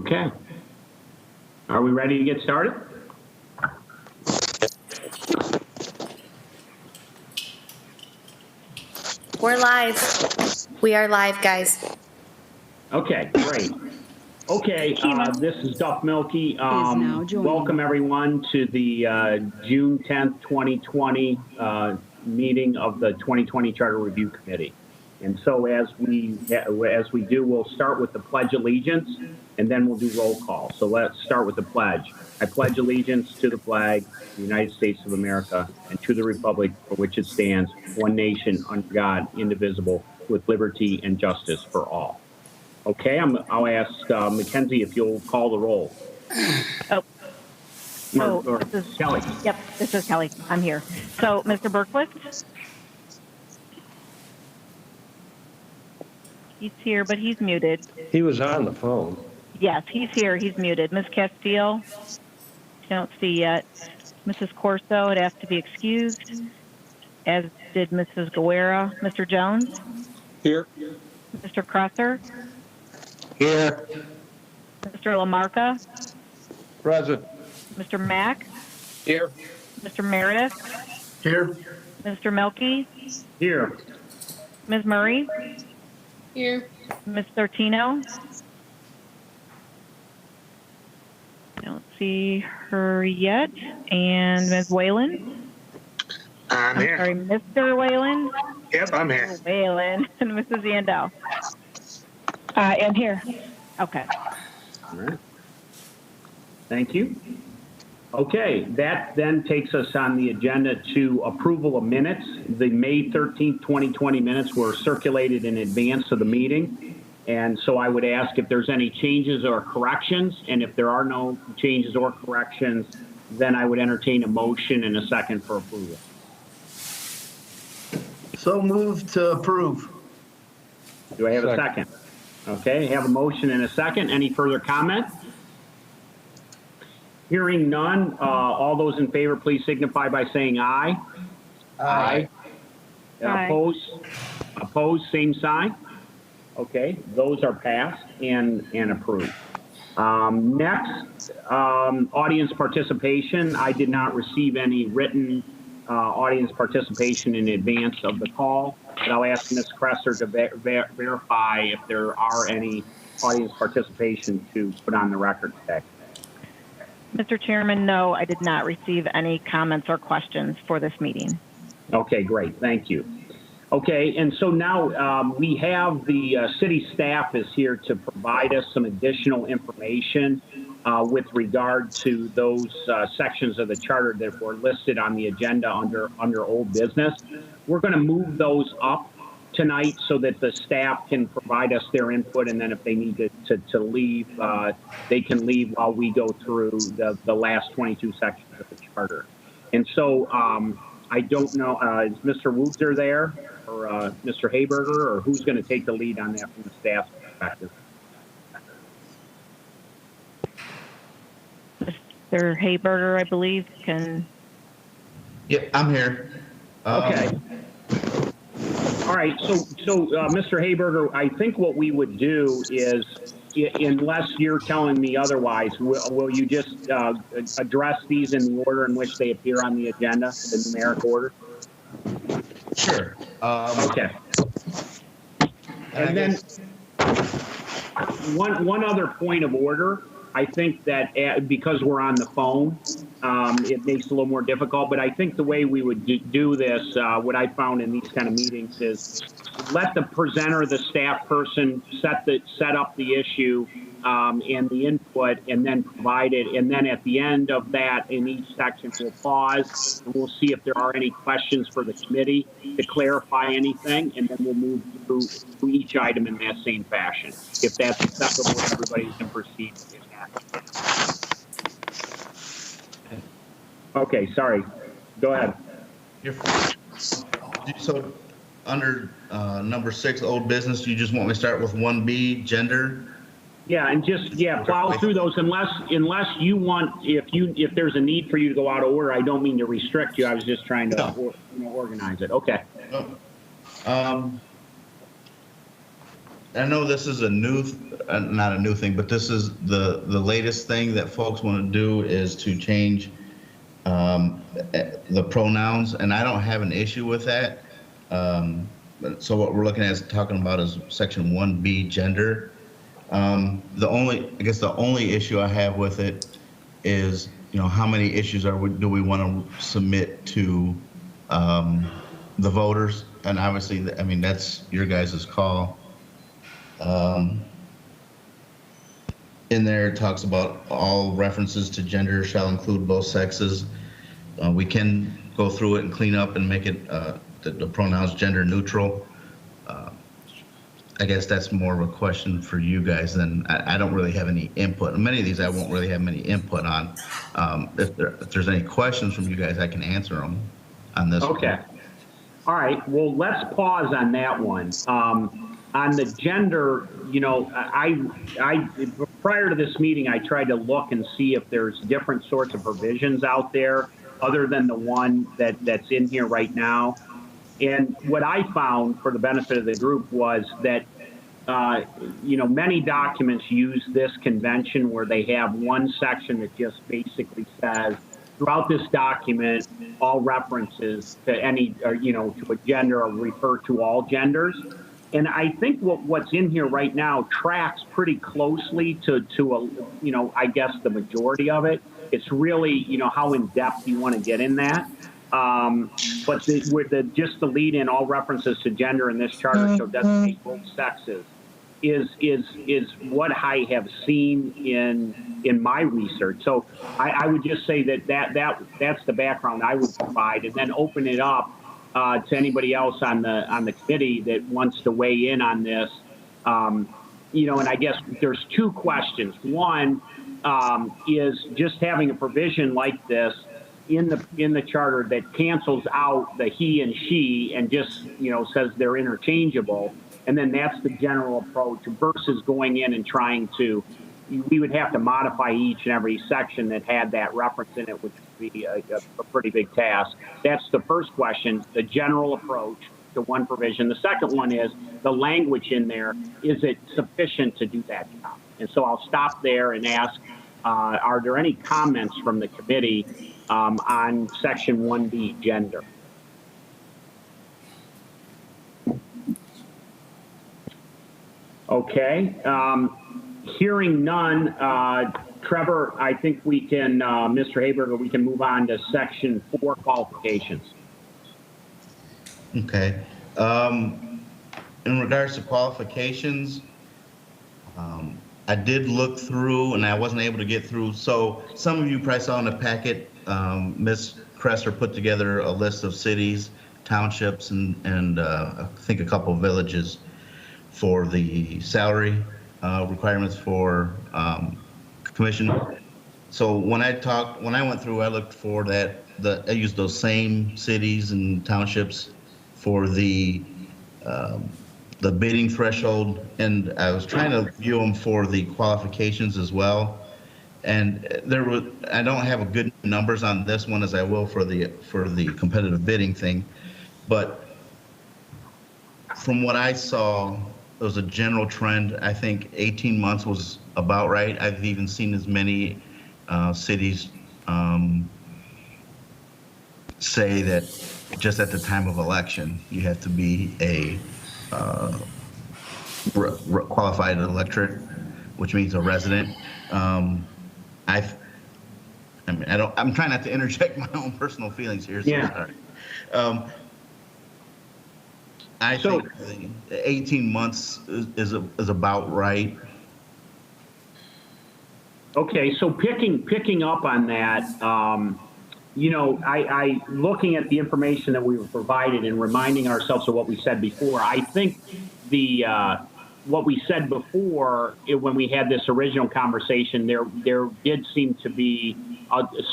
Okay. Are we ready to get started? We're live. We are live, guys. Okay, great. Okay, this is Duff Milky. Welcome everyone to the June 10th, 2020 meeting of the 2020 Charter Review Committee. And so as we do, we'll start with the Pledge of Allegiance, and then we'll do roll call. So let's start with the pledge. I pledge allegiance to the flag of the United States of America and to the republic for which it stands, one nation under God, indivisible, with liberty and justice for all. Okay, I'll ask Mackenzie if you'll call the roll. Or this is Kelly. Yep, this is Kelly. I'm here. So, Mr. Berquist? He's here, but he's muted. He was on the phone. Yes, he's here. He's muted. Ms. Castile? Don't see yet. Mrs. Corso would have to be excused, as did Mrs. Guerra. Mr. Jones? Here. Mr. Crosser? Here. Mr. LaMarca? Present. Mr. Mack? Here. Mr. Meredith? Here. Mr. Milky? Here. Ms. Murray? Here. Ms. Sortino? I don't see her yet. And Ms. Whalen? I'm here. Sorry, Mr. Whalen? Yep, I'm here. Whalen. And Mrs. Yandel? I am here. Okay. All right. Thank you. Okay, that then takes us on the agenda to approval of minutes. The May 13th, 2020 minutes were circulated in advance of the meeting. And so I would ask if there's any changes or corrections. And if there are no changes or corrections, then I would entertain a motion and a second for approval. So moved to approve. Do I have a second? Okay, I have a motion and a second. Any further comment? Hearing none, all those in favor, please signify by saying aye. Aye. Aye. Opposed, same sign. Okay, those are passed and approved. Next, audience participation. I did not receive any written audience participation in advance of the call, but I'll ask Ms. Kresser to verify if there are any audience participation to put on the record today. Mr. Chairman, no, I did not receive any comments or questions for this meeting. Okay, great. Thank you. Okay, and so now we have the city staff is here to provide us some additional information with regard to those sections of the charter that were listed on the agenda under old business. We're going to move those up tonight so that the staff can provide us their input, and then if they need to leave, they can leave while we go through the last 22 sections of the charter. And so I don't know, is Mr. Wootzer there, or Mr. Hayberger, or who's going to take the lead on that from the staff's perspective? Mr. Hayberger, I believe, can... Yeah, I'm here. Okay. All right, so Mr. Hayberger, I think what we would do is, unless you're telling me otherwise, will you just address these in the order in which they appear on the agenda, the numeric order? Sure. Okay. And then one other point of order. I think that because we're on the phone, it makes it a little more difficult. But I think the way we would do this, what I found in these kind of meetings, is let the presenter, the staff person, set up the issue and the input, and then provide it. And then at the end of that, in each section, we'll pause and we'll see if there are any questions for the committee to clarify anything, and then we'll move through each item in that same fashion. If that's acceptable, everybody can proceed. Okay, sorry. Go ahead. So under number 6, old business, you just want me to start with 1B, gender? Yeah, and just plow through those unless you want, if there's a need for you to go out of order. I don't mean to restrict you. I was just trying to organize it. Okay. I know this is a new, not a new thing, but this is the latest thing that folks want to do is to change the pronouns, and I don't have an issue with that. So what we're looking at is talking about is section 1B, gender. I guess the only issue I have with it is, how many issues do we want to submit to the voters? And obviously, I mean, that's your guys' call. In there, it talks about all references to gender shall include both sexes. We can go through it and clean up and make it the pronouns gender neutral. I guess that's more of a question for you guys than I don't really have any input. Many of these I won't really have many input on. If there's any questions from you guys, I can answer them on this. Okay. All right. Well, let's pause on that one. On the gender, I prior to this meeting, I tried to look and see if there's different sorts of provisions out there other than the one that's in here right now. And what I found for the benefit of the group was that, many documents use this convention where they have one section that just basically says, throughout this document, all references to any, to a gender or refer to all genders. And I think what's in here right now tracks pretty closely to I guess the majority of it. It's really, how in depth you want to get in that. But just the lead in all references to gender in this charter shall designate both sexes is what I have seen in my research. So I would just say that's the background I would provide, and then open it up to anybody else on the committee that wants to weigh in on this. And I guess there's two questions. One is just having a provision like this in the charter that cancels out the he and she and just says they're interchangeable, and then that's the general approach versus going in and trying to. We would have to modify each and every section that had that reference in it, which would be a pretty big task. That's the first question, the general approach to one provision. The second one is the language in there. Is it sufficient to do that job? And so I'll stop there and ask, are there any comments from the committee on section 1B, gender? Okay. Hearing none, Trevor, I think we can, Mr. Haberger, we can move on to section 4, qualifications. Okay. In regards to qualifications, I did look through and I wasn't able to get through. So some of you probably saw in the packet, Ms. Kresser put together a list of cities, townships, and I think a couple of villages for the salary requirements for commission. So when I went through, I looked for that. I used those same cities and townships for the bidding threshold, and I was trying to view them for the qualifications as well. And I don't have a good numbers on this one as I will for the competitive bidding thing, but from what I saw, there was a general trend. I think 18 months was about right. I've even seen as many cities say that just at the time of election, you have to be a qualified electorate, which means a resident. I'm trying not to interject my own personal feelings here. So Yeah. Sorry. I think 18 months is about right. Okay, so picking up on that, I looking at the information that we were provided and reminding ourselves of what we said before, I think what we said before when we had this original conversation, there did seem to be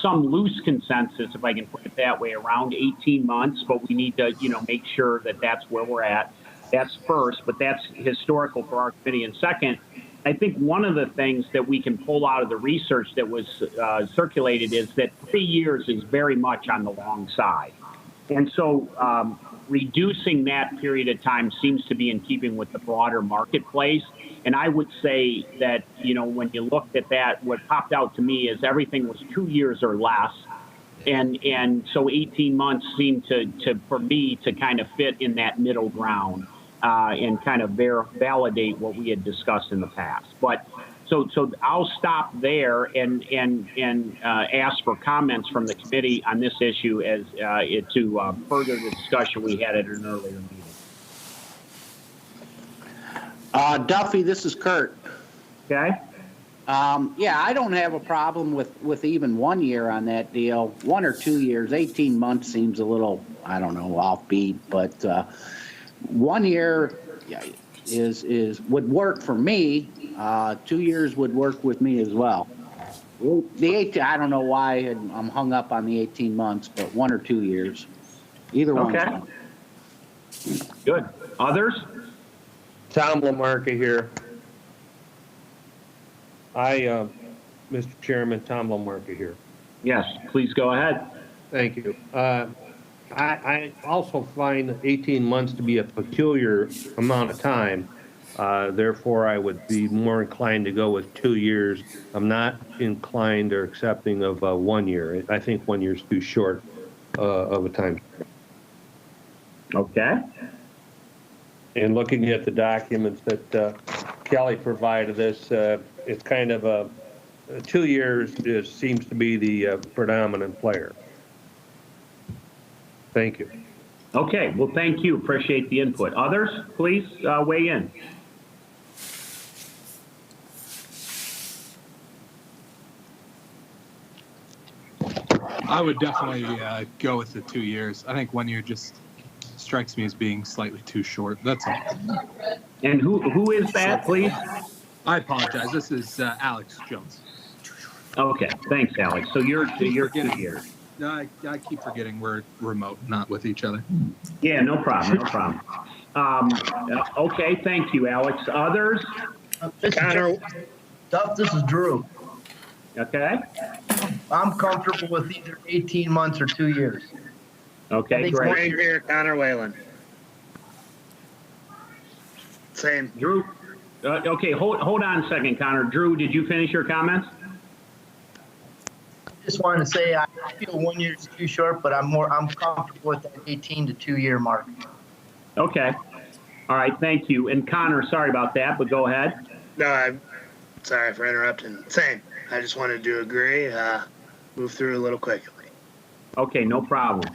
some loose consensus, if I can put it that way, around 18 months, but we need to, make sure that that's where we're at. That's first, but that's historical for our committee. And second, I think one of the things that we can pull out of the research that was circulated is that 3 years is very much on the long side. And so reducing that period of time seems to be in keeping with the broader marketplace. And I would say that, when you looked at that, what popped out to me is everything was 2 years or less. And so 18 months seemed for me to kind of fit in that middle ground and kind of validate what we had discussed in the past. But so I'll stop there and ask for comments from the committee on this issue as to further the discussion we had at an earlier meeting. Duffy, this is Kurt. Okay. Yeah, I don't have a problem with even 1 year on that deal. 1 or 2 years, 18 months seems a little, I don't know, offbeat, but 1 year would work for me. 2 years would work with me as well. I don't know why I'm hung up on the 18 months, but 1 or 2 years, either one. Okay. Good. Others? Tom Lamarca here. Mr. Chairman, Tom Lamarca here. Yes, please go ahead. Thank you. I also find 18 months to be a peculiar amount of time. Therefore, I would be more inclined to go with 2 years. I'm not inclined or accepting of 1 year. I think 1 year is too short of a time. Okay. And looking at the documents that Kelly provided us, it's kind of 2 years seems to be the predominant player. Thank you. Okay, well, thank you. Appreciate the input. Others, please weigh in. I would definitely go with the 2 years. I think 1 year just strikes me as being slightly too short. That's all. And who is that, please? I apologize. This is Alex Jones. Okay, thanks, Alex. So you're 2 years. I keep forgetting we're remote, not with each other. Yeah, no problem, no problem. Okay, thank you, Alex. Others? Connor, Duff, this is Drew. Okay. I'm comfortable with either 18 months or 2 years. Okay, great. same here, Connor Whalen. Same. Drew, okay, hold on a second, Connor. Drew, did you finish your comments? Just wanted to say I feel 1 year is too short, but I'm comfortable with that 18 to 2 year mark. Okay. All right, thank you. And Connor, sorry about that, but go ahead. No, I'm sorry for interrupting. Same. I just wanted to agree, move through a little quickly. Okay, no problem.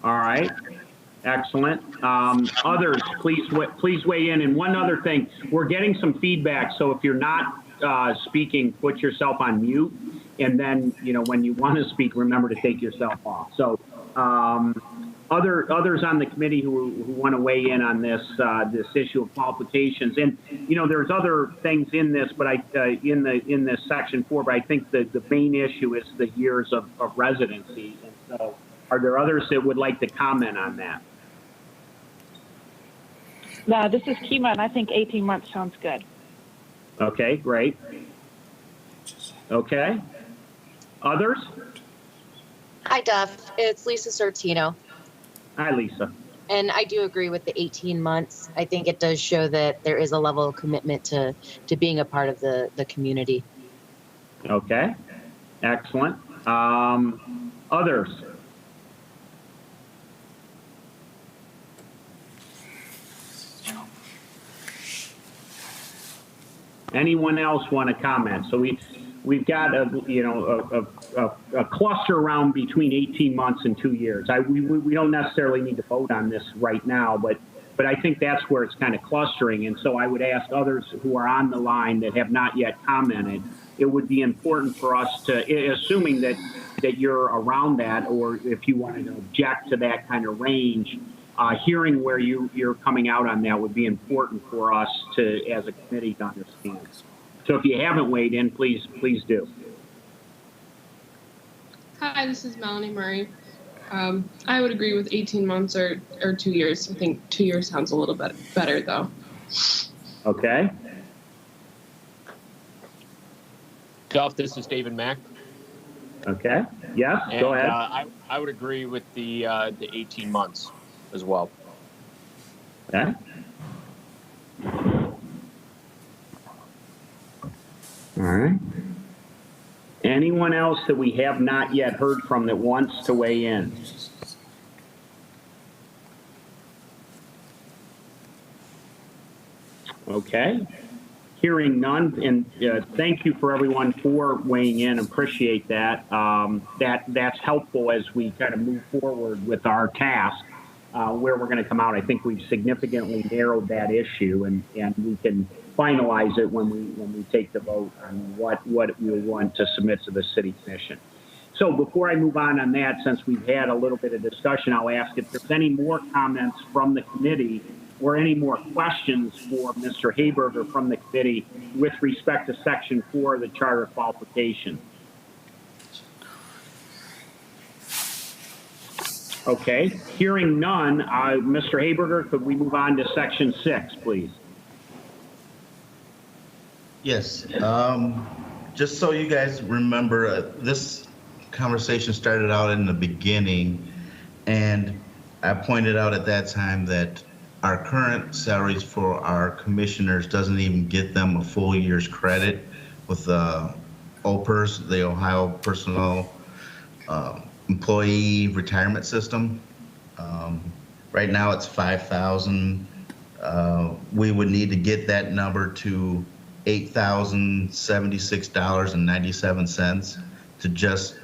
All right. Excellent. Others, please weigh in. And one other thing, we're getting some feedback, so if you're not speaking, put yourself on mute. And then, when you want to speak, remember to take yourself off. So others on the committee who want to weigh in on this issue of qualifications. And, there's other things in this, but in this section 4, but I think the main issue is the years of residency. And so are there others that would like to comment on that? This is Kima, and I think 18 months sounds good. Okay, great. Okay. Others? Hi, Duff. It's Lisa Sortino. Hi, Lisa. And I do agree with the 18 months. I think it does show that there is a level of commitment to being a part of the community. Okay. Excellent. Others? Anyone else want to comment? So we've got a cluster around between 18 months and 2 years. We don't necessarily need to vote on this right now, but I think that's where it's kind of clustering. And so I would ask others who are on the line that have not yet commented, it would be important for us to, assuming that you're around that, or if you wanted to object to that kind of range, hearing where you're coming out on that would be important for us to, as a committee, to understand. So if you haven't weighed in, please do. Hi, this is Melanie Murray. I would agree with 18 months or 2 years. I think 2 years sounds a little bit better, though. Okay. Duff, this is David Mack. Okay, yes, And, go ahead. I would agree with the 18 months as well. Okay. All right. Anyone else that we have not yet heard from that wants to weigh in? Okay. Hearing none, and thank you for everyone for weighing in. Appreciate that. That's helpful as we kind of move forward with our task, where we're going to come out. I think we've significantly narrowed that issue, and we can finalize it when we take the vote on what we want to submit to the city commission. So before I move on that, since we've had a little bit of discussion, I'll ask if there's any more comments from the committee or any more questions for Mr. Hayberger from the committee with respect to Section 4 of the Charter qualification. Okay, hearing none, Mr. Hayberger, could we move on to Section 6, please? Yes. Just so you guys remember, this conversation started out in the beginning, and I pointed out at that time that our current salaries for our commissioners doesn't even get them a full year's credit with the OPERS, the Ohio Personal Employee Retirement System. Right now it's $5,000. We would need to get that number to $8,076.97 to just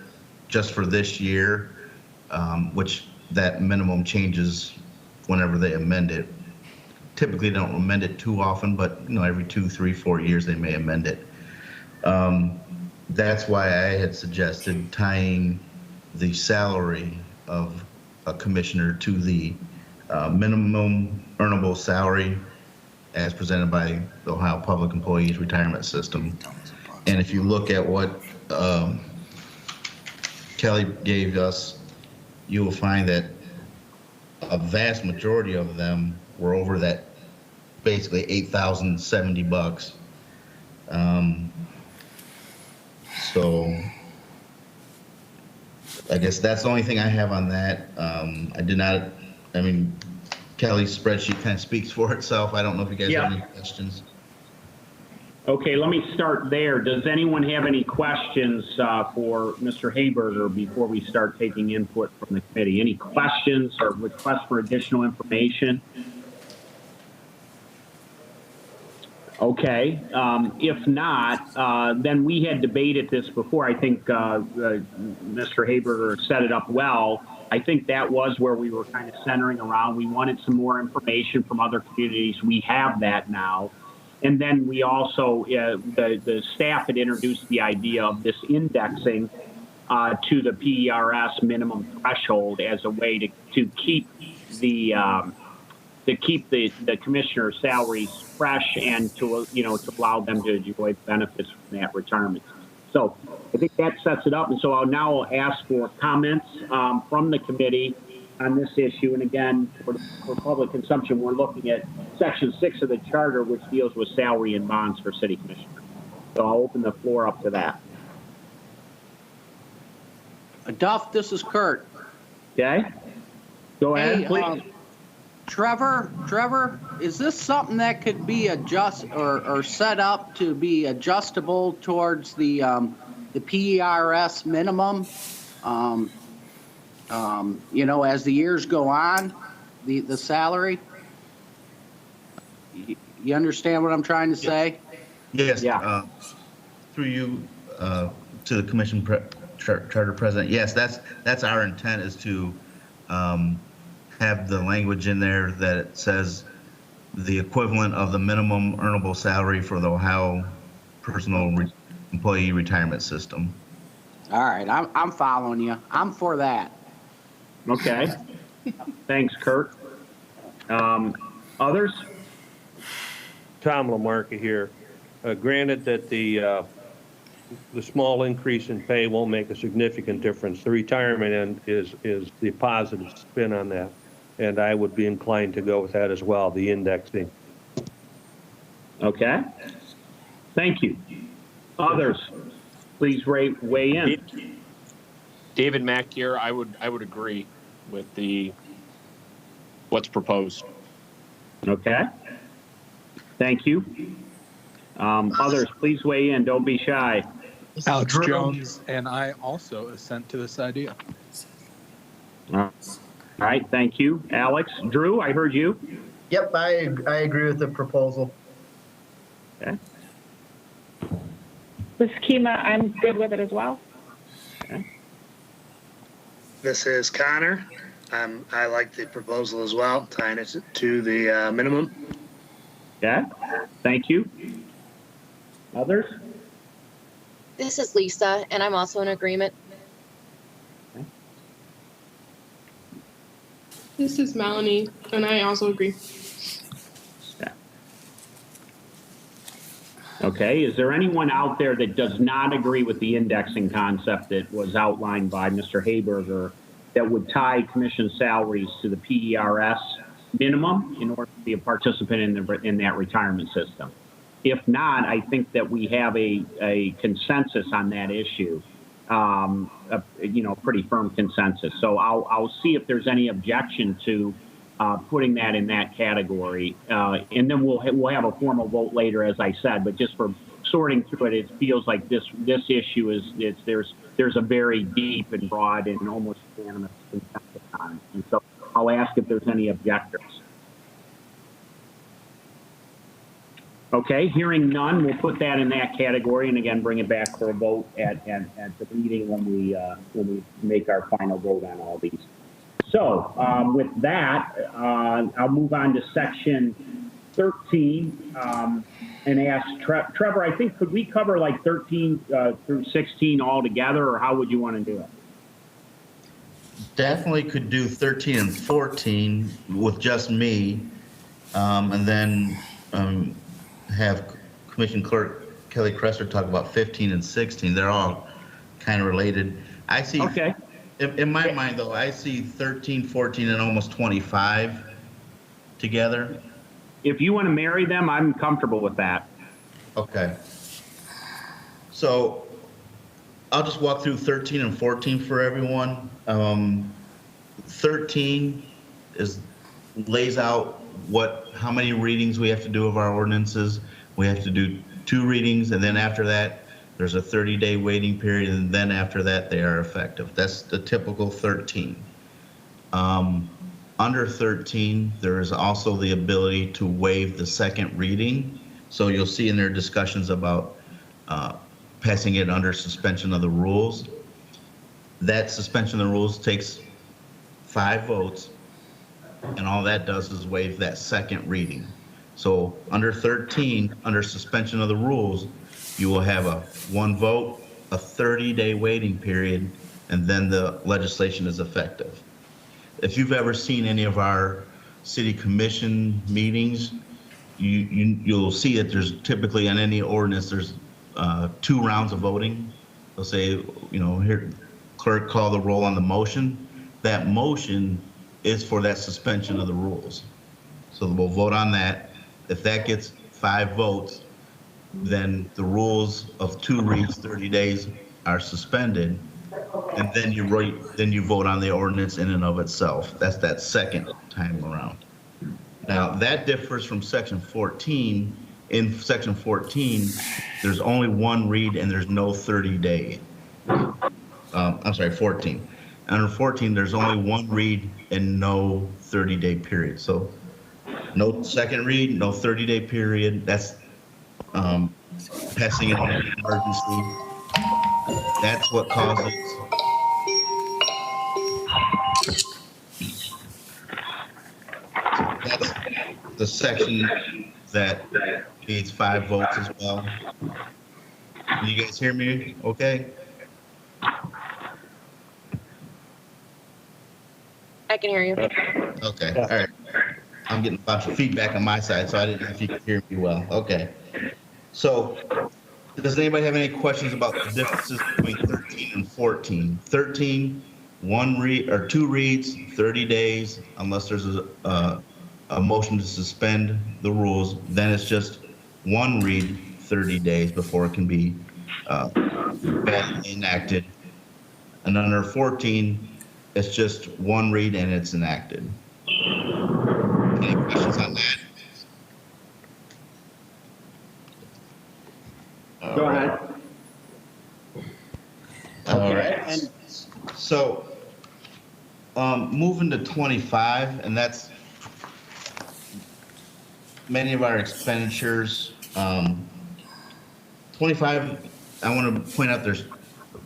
for this year, which that minimum changes whenever they amend it. Typically, they don't amend it too often, but every 2, 3, 4 years they may amend it. That's why I had suggested tying the salary of a commissioner to the minimum earnable salary as presented by the Ohio Public Employees Retirement System. And if you look at what Kelly gave us, you will find that a vast majority of them were over that, basically $8,070. So I guess that's the only thing I have on that. Kelly's spreadsheet kind of speaks for itself. I don't know if you guys have any questions. Okay, let me start there. Does anyone have any questions for Mr. Hayberger before we start taking input from the committee? Any questions or requests for additional information? Okay, if not, then we had debated this before. I think Mr. Hayberger set it up well. I think that was where we were kind of centering around. We wanted some more information from other communities. We have that now. And then we also, the staff had introduced the idea of this indexing to the PERS minimum threshold as a way to keep the commissioner's salaries fresh and to allow them to enjoy benefits from that retirement. So I think that sets it up. And so I'll now ask for comments from the committee on this issue. And again, for public consumption, we're looking at Section 6 of the Charter, which deals with salary and bonds for city commissioners. So I'll open the floor up to that. Duff, this is Kurt. Okay. Go ahead, please. Trevor, is this something that could be or set up to be adjustable towards the PERS minimum? As the years go on, the salary. You understand what I'm trying to say? Yes. Yeah. Through you to the commission charter president. Yes, that's our intent, is to have the language in there that it says the equivalent of the minimum earnable salary for the Ohio Personal Employee Retirement System. All right, I'm following you. I'm for that. Okay. Thanks, Kurt. Others? Tom Lamarca here. Granted that the small increase in pay won't make a significant difference, the retirement end is the positive spin on that. And I would be inclined to go with that as well, the indexing. Okay. Thank you. Others, please weigh in. David Mack here. I would agree with what's proposed. Okay. Thank you. Others, please weigh in. Don't be shy. Alex Jones and I also assent to this idea. All right. Thank you, Alex. Drew, I heard you. Yep, I agree with the proposal. Okay. This Kima, I'm good with it as well. Okay. This is Connor. I like the proposal as well, tying it to the minimum. Okay. Thank you. Others? This is Lisa, and I'm also in agreement. This is Melanie, and I also agree. Yeah. Okay. Is there anyone out there that does not agree with the indexing concept that was outlined by Mr. Hayberger that would tie commission salaries to the PERS minimum in order to be a participant in that retirement system? If not, I think that we have a consensus on that issue, pretty firm consensus. So I'll see if there's any objection to putting that in that category, and then we'll have a formal vote later, as I said. But just for sorting through it, it feels like this issue there's a very deep and broad and almost unanimous consensus on it. And so I'll ask if there's any objectors. Okay, hearing none, we'll put that in that category, and again, bring it back for a vote at the meeting when we make our final vote on all these. So with that, I'll move on to section 13 and ask Trevor. I think could we cover like 13 through 16 all together, or how would you want to do it? Definitely could do 13 and 14 with just me, and then have Commission Clerk Kelly Kresser talk about 15 and 16. They're all kind of related. I see. Okay. In my mind, though, I see 13, 14, and almost 25 together. If you want to marry them, I'm comfortable with that. Okay. So I'll just walk through 13 and 14 for everyone. 13 lays out how many readings we have to do of our ordinances. We have to do 2 readings, and then after that, there's a 30-day waiting period, and then after that, they are effective. That's the typical 13. Under 13, there is also the ability to waive the second reading. So you'll see in their discussions about passing it under suspension of the rules. That suspension of the rules takes 5 votes, and all that does is waive that second reading. So under 13, under suspension of the rules, you will have a 1 vote, a 30-day waiting period, and then the legislation is effective. If you've ever seen any of our city commission meetings, you'll see that there's typically on any ordinance, there's 2 rounds of voting. They'll say, here, clerk, call the roll on the motion. That motion is for that suspension of the rules. So we'll vote on that. If that gets 5 votes, then the rules of 2 reads, 30 days are suspended, and then you vote on the ordinance in and of itself. That's that second time around. Now that differs from section 14. In section 14, there's only 1 read and there's no 30-day. I'm sorry, 14. Under 14, there's only 1 read and no 30-day period. So no second read, no 30-day period. That's passing it on an emergency. That's what causes that's the section that needs 5 votes as well. Can you guys hear me okay? I can hear you. Okay, all right. I'm getting a bunch of feedback on my side, so I didn't know if you could hear me well. Okay. So does anybody have any questions about the differences between 13 and 14? 13, 1 read or 2 reads, 30 days, unless there's a motion to suspend the rules. Then it's just 1 read, 30 days before it can be enacted. And under 14, it's just one read and it's enacted. Any questions on that? Go ahead. All right. And so moving to 25, and that's many of our expenditures. 25, I want to point out there's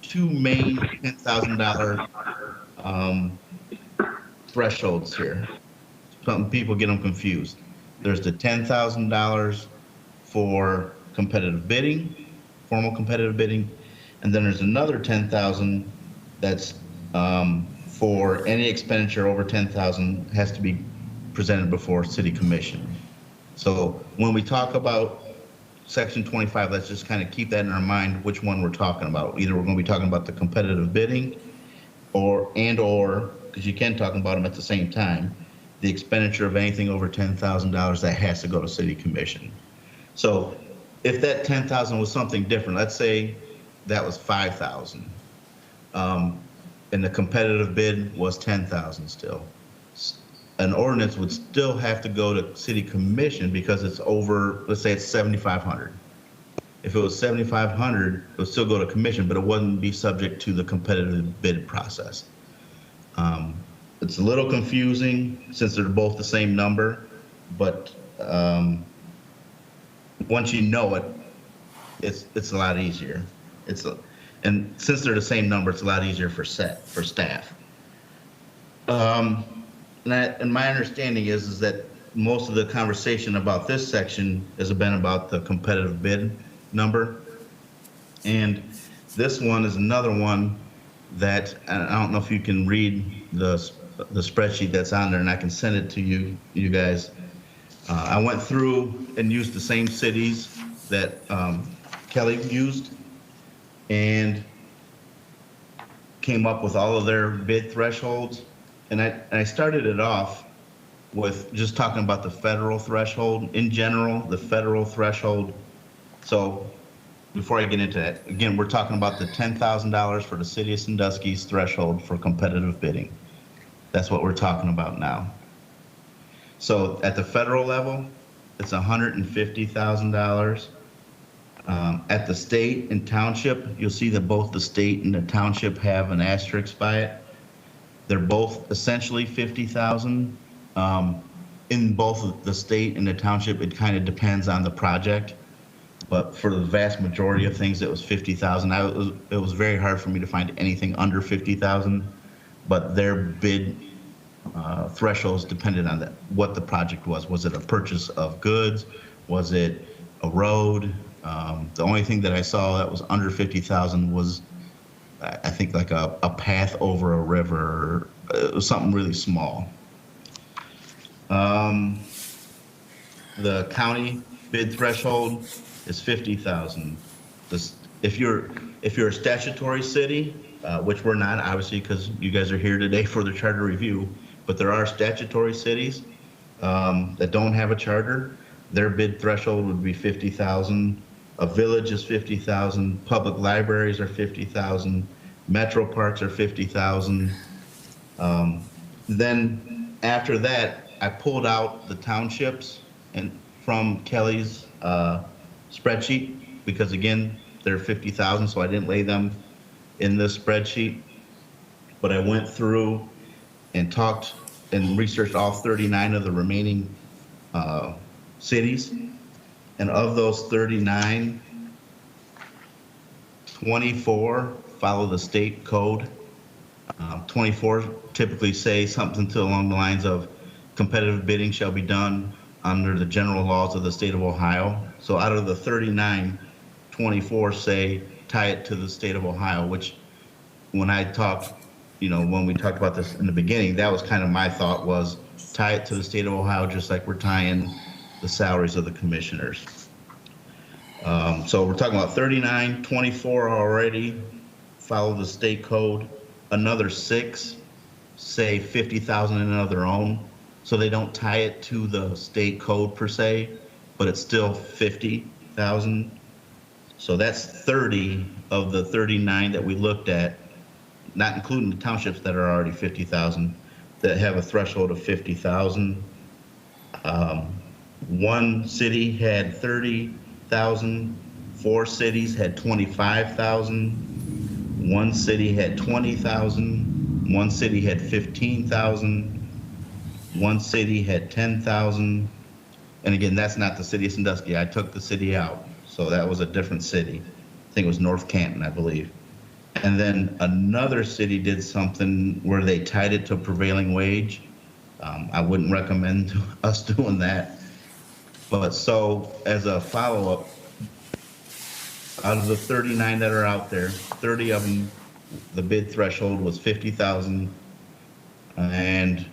two main $10,000 thresholds here. Some people get them confused. There's the $10,000 for competitive bidding, formal competitive bidding, and then there's another 10,000 that's for any expenditure over 10,000 has to be presented before City Commission. So when we talk about Section 25, let's just kind of keep that in our mind which one we're talking about. Either we're going to be talking about the competitive bidding or because you can talk about them at the same time, the expenditure of anything over $10,000 that has to go to City Commission. So if that 10,000 was something different, let's say that was 5,000, and the competitive bid was 10,000 still, an ordinance would still have to go to City Commission because it's over, let's say it's 7,500. If it was 7,500, it would still go to commission, but it wouldn't be subject to the competitive bid process. It's a little confusing since they're both the same number, but once you know it, it's a lot easier. And since they're the same number, it's a lot easier for staff. And my understanding is that most of the conversation about this section has been about the competitive bid number. And this one is another one that, I don't know if you can read the spreadsheet that's on there, and I can send it to you guys. I went through and used the same cities that Kelly used and came up with all of their bid thresholds. And I started it off with just talking about the federal threshold in general, the federal threshold. So before I get into that, again, we're talking about the $10,000 for the city of Sandusky's threshold for competitive bidding. That's what we're talking about now. So at the federal level, it's $150,000. At the state and township, you'll see that both the state and the township have an asterisk by it. They're both essentially 50,000. In both the state and the township, it kind of depends on the project. But for the vast majority of things, it was 50,000. It was very hard for me to find anything under 50,000. But their bid thresholds depended on what the project was. Was it a purchase of goods? Was it a road? The only thing that I saw that was under 50,000 was, I think, like a path over a river. It was something really small. The county bid threshold is 50,000. If you're a statutory city, which we're not, obviously, because you guys are here today for the charter review, but there are statutory cities that don't have a charter. Their bid threshold would be 50,000. A village is 50,000. Public libraries are 50,000. Metro parks are 50,000. Then after that, I pulled out the townships and from Kelly's spreadsheet because, again, they're 50,000, so I didn't lay them in this spreadsheet. But I went through and talked and researched all 39 of the remaining cities. And of those 39, 24 follow the state code. 24 typically say something along the lines of competitive bidding shall be done under the general laws of the state of Ohio. So out of the 39, 24 say tie it to the state of Ohio, which when I talked, when we talked about this in the beginning, that was kind of my thought, was tie it to the state of Ohio, just like we're tying the salaries of the commissioners. So we're talking about 39, 24 already follow the state code. Another 6 say 50,000 in and of their own. So they don't tie it to the state code per se, but it's still 50,000. So that's 30 of the 39 that we looked at not including the townships that are already 50,000, that have a threshold of 50,000. One city had 30,000, 4 cities had 25,000, 1 city had 20,000, 1 city had 15,000, 1 city had 10,000. And again, that's not the city of Sandusky. I took the city out, so that was a different city. I think it was North Canton, I believe. And then another city did something where they tied it to prevailing wage. I wouldn't recommend us doing that. But so as a follow-up, out of the 39 that are out there, 30 of them, the bid threshold was 50,000, and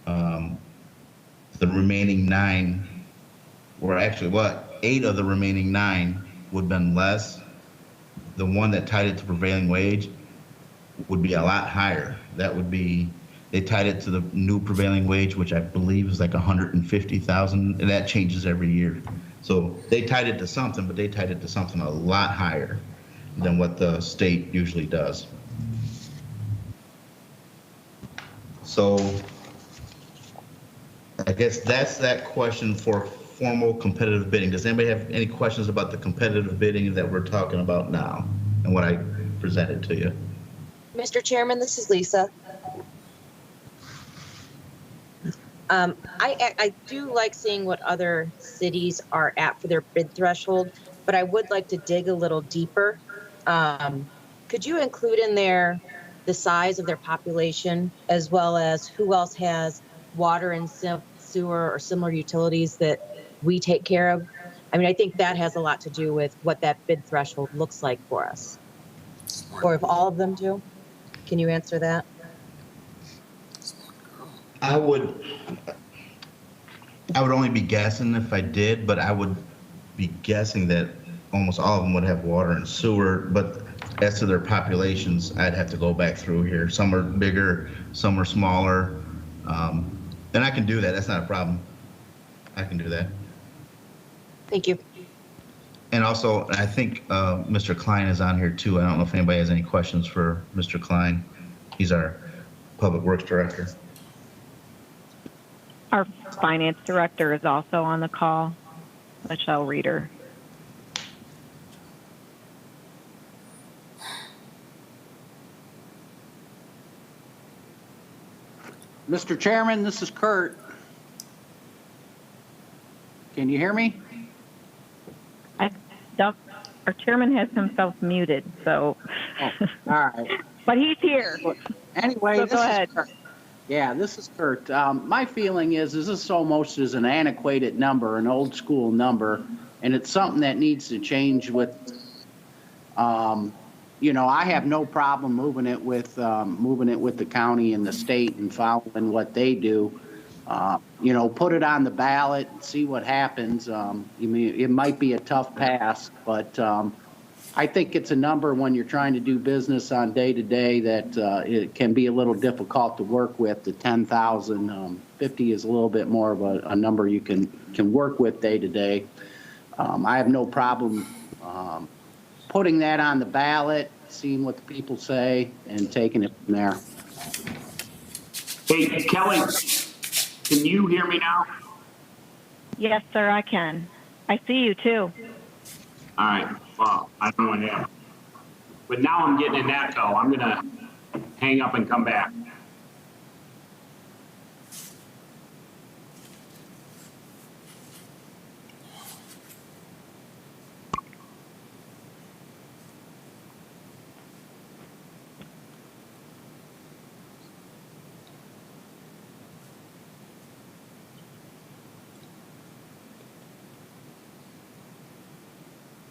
the remaining 9 were actually 8 of the remaining 9 would have been less. The one that tied it to prevailing wage would be a lot higher. That would be, they tied it to the new prevailing wage, which I believe is like 150,000, and that changes every year. So they tied it to something, but they tied it to something a lot higher than what the state usually does. So I guess that's that question for formal competitive bidding. Does anybody have any questions about the competitive bidding that we're talking about now and what I presented to you? Mr. Chairman, this is Lisa. I do like seeing what other cities are at for their bid threshold, but I would like to dig a little deeper. Could you include in there the size of their population, as well as who else has water and sewer or similar utilities that we take care of? I mean, I think that has a lot to do with what that bid threshold looks like for us. Or if all of them do. Can you answer that? I would only be guessing if I did, but I would be guessing that almost all of them would have water and sewer. But as to their populations, I'd have to go back through here. Some are bigger, some are smaller. And I can do that. That's not a problem. I can do that. Thank you. And also, I think Mr. Klein is on here too. I don't know if anybody has any questions for Mr. Klein. He's our Public Works Director. Our finance director is also on the call, Michelle Reeder. Mr. Chairman, this is Kurt. Can you hear me? Our chairman has himself muted, so. Oh, all right. But he's here. Anyway, so go ahead. Yeah, this is Kurt. My feeling is this almost is an antiquated number, an old school number, and it's something that needs to change with, you know, I have no problem moving it with the county and the state and following what they do. You know, put it on the ballot and see what happens. It might be a tough pass, but I think it's a number when you're trying to do business on day to day that it can be a little difficult to work with. The 10,000, 50 is a little bit more of a number you can work with day to day. I have no problem putting that on the ballot, seeing what the people say, and taking it from there. Hey, Kelly, can you hear me now? Yes, sir, I can. I see you too. All right. Well, I don't know what happened. But now I'm getting an echo. I'm going to hang up and come back.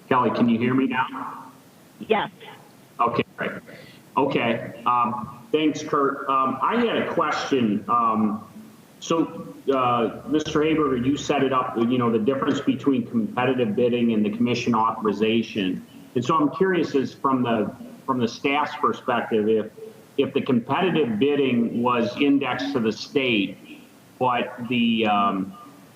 Kelly, can you hear me now? Yes. Okay, great. Okay, thanks, Kurt. I had a question. So, Mr. Haber, you set it up, you know, the difference between competitive bidding and the commission authorization. And so I'm curious, is from the staff's perspective, if the competitive bidding was indexed to the state, but the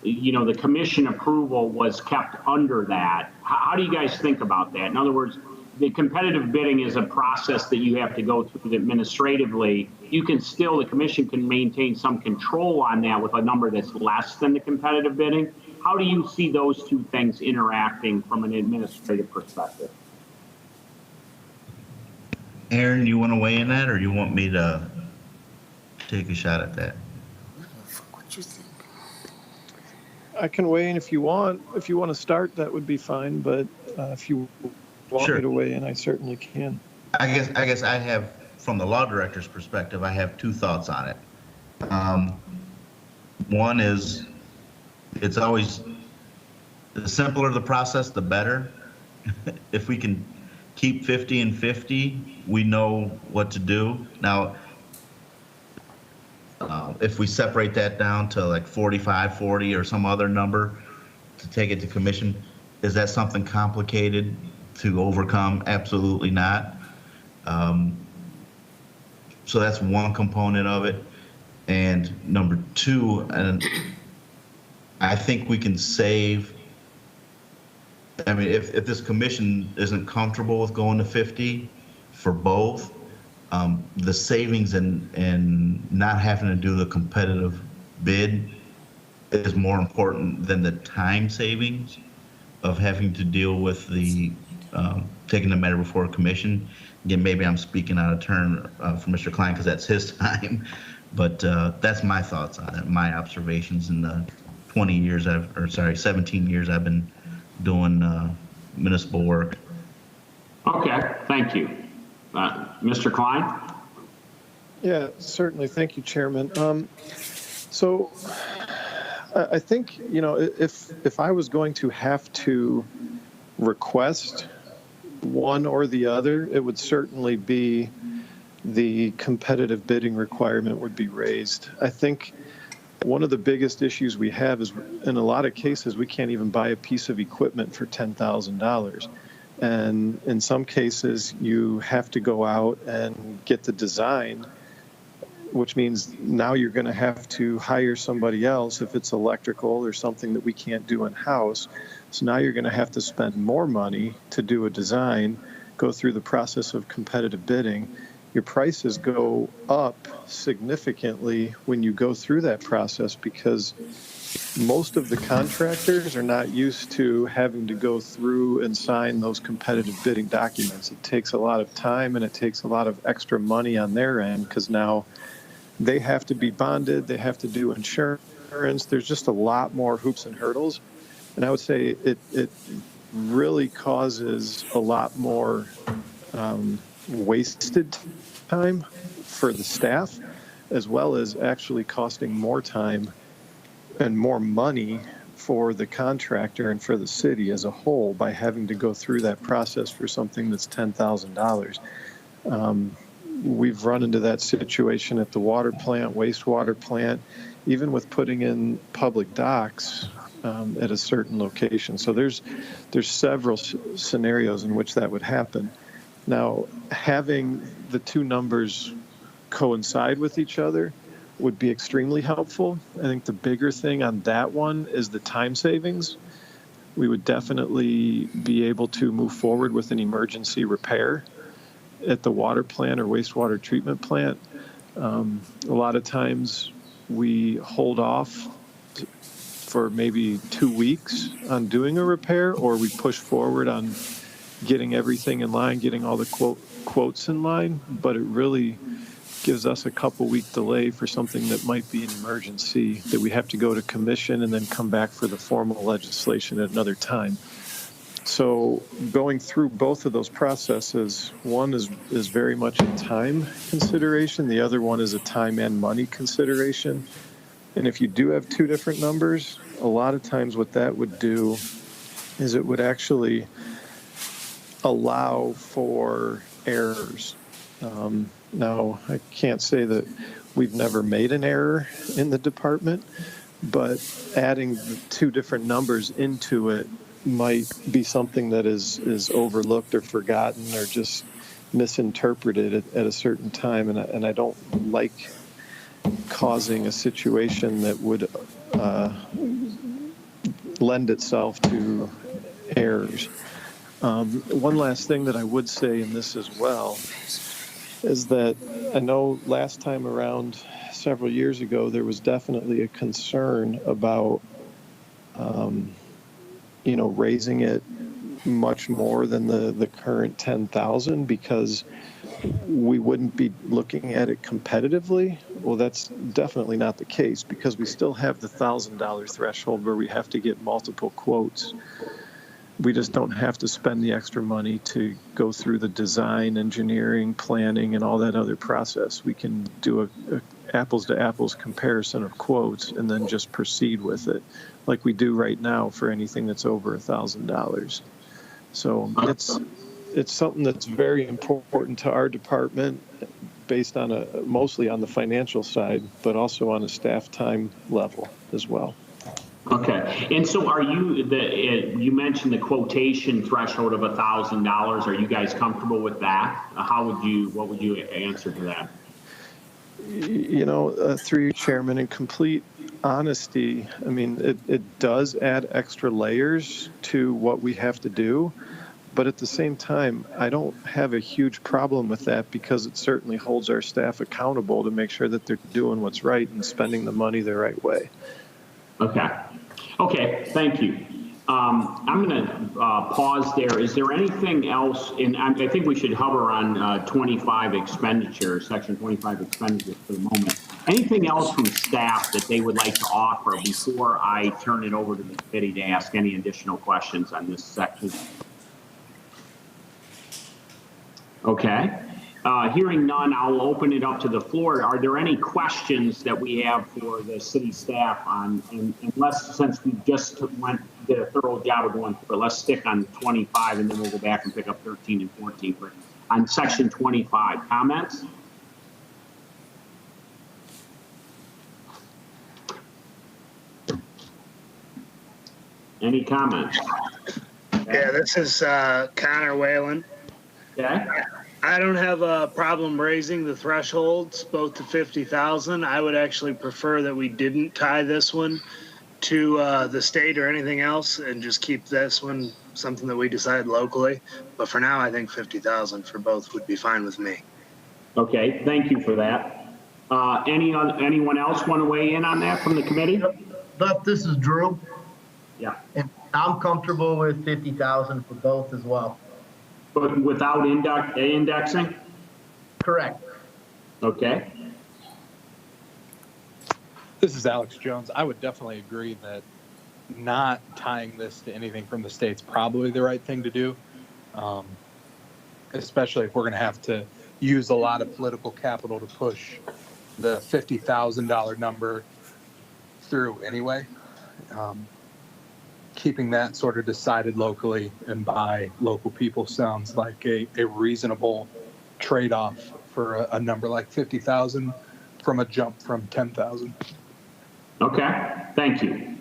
you know, the commission approval was kept under that. How do you guys think about that? In other words, the competitive bidding is a process that you have to go through administratively. You can still, the commission can maintain some control on that with a number that's less than the competitive bidding. How do you see those two things interacting from an administrative perspective? Aaron, you want to weigh in that, or you want me to take a shot at that? I can weigh in if you want. If you want to start, that would be fine. But if you want Sure. me to weigh in, I certainly can. I guess I have, from the law director's perspective, I have two thoughts on it. One is, it's always, the simpler the process, the better. If we can keep 50 and 50, we know what to do. Now, if we separate that down to like 45, 40 or some other number to take it to commission, is that something complicated to overcome? Absolutely not. So that's one component of it. And number two, and I think we can save, I mean, if this commission isn't comfortable with going to 50 for both, the savings and not having to do the competitive bid is more important than the time savings of having to deal with the taking the matter before a commission. Again, maybe I'm speaking out of turn for Mr. Klein because that's his time, but that's my thoughts on it, my observations in the 17 years I've been doing municipal work. Okay, thank you. Mr. Klein? Yeah, certainly. Thank you, Chairman. So I think, if I was going to have to request one or the other, it would certainly be the competitive bidding requirement would be raised. I think one of the biggest issues we have is, in a lot of cases, we can't even buy a piece of equipment for $10,000. And in some cases, you have to go out and get the design, which means now you're going to have to hire somebody else if it's electrical or something that we can't do in-house. So now you're going to have to spend more money to do a design, go through the process of competitive bidding. Your prices go up significantly when you go through that process because most of the contractors are not used to having to go through and sign those competitive bidding documents. It takes a lot of time and it takes a lot of extra money on their end because now they have to be bonded, they have to do insurance. There's just a lot more hoops and hurdles. And I would say it really causes a lot more wasted time for the staff, as well as actually costing more time and more money for the contractor and for the city as a whole by having to go through that process for something that's $10,000. We've run into that situation at the water plant, wastewater plant, even with putting in public docks at a certain location. So there's several scenarios in which that would happen. Now, having the two numbers coincide with each other would be extremely helpful. I think the bigger thing on that one is the time savings. We would definitely be able to move forward with an emergency repair at the water plant or wastewater treatment plant. A lot of times we hold off for maybe 2 weeks on doing a repair, or we push forward on getting everything in line, getting all the quotes in line, but it really gives us a couple-week delay for something that might be an emergency that we have to go to commission and then come back for the formal legislation at another time. So going through both of those processes, one is very much a time consideration. The other one is a time and money consideration. And if you do have two different numbers, a lot of times what that would do is it would actually allow for errors. Now, I can't say that we've never made an error in the department, but adding the two different numbers into it might be something that is overlooked or forgotten or just misinterpreted at a certain time. And I don't like causing a situation that would lend itself to errors. One last thing that I would say in this as well is that I know last time around, several years ago, there was definitely a concern about, raising it much more than the current 10,000 because we wouldn't be looking at it competitively. Well, that's definitely not the case because we still have the $1,000 threshold where we have to get multiple quotes. We just don't have to spend the extra money to go through the design, engineering, planning, and all that other process. We can do a apples to apples comparison of quotes and then just proceed with it like we do right now for anything that's over $1,000. So it's something that's very important to our department based on mostly on the financial side, but also on a staff time level as well. Okay, and so are you, you mentioned the quotation threshold of $1,000. Are you guys comfortable with that? What would you answer to that? Through you, Chairman, in complete honesty, I mean, it does add extra layers to what we have to do. But at the same time, I don't have a huge problem with that because it certainly holds our staff accountable to make sure that they're doing what's right and spending the money the right way. Okay, thank you. I'm going to pause there. Is there anything else? And I think we should hover on 25 expenditures, section 25 expenditures for the moment. Anything else from staff that they would like to offer before I turn it over to the committee to ask any additional questions on this section? Okay. Hearing none, I'll open it up to the floor. Are there any questions that we have for the city staff since we just did a thorough job of going through it, let's stick on 25 and then we'll go back and pick up 13 and 14 on section 25. Comments? Any comments? Yeah, this is Connor Whalen. Okay. I don't have a problem raising the thresholds both to 50,000. I would actually prefer that we didn't tie this one to the state or anything else and just keep this one something that we decide locally. But for now, I think 50,000 for both would be fine with me. Okay, thank you for that. Anyone else want to weigh in on that from the committee? But this is Drew. Yeah. And I'm comfortable with 50,000 for both as well. But without indexing? Correct. Okay. This is Alex Jones. I would definitely agree that not tying this to anything from the state's probably the right thing to do, especially if we're going to have to use a lot of political capital to push the $50,000 number through anyway. Keeping that sort of decided locally and by local people sounds like a reasonable trade-off for a number like 50,000 from a jump from 10,000. Okay, thank you.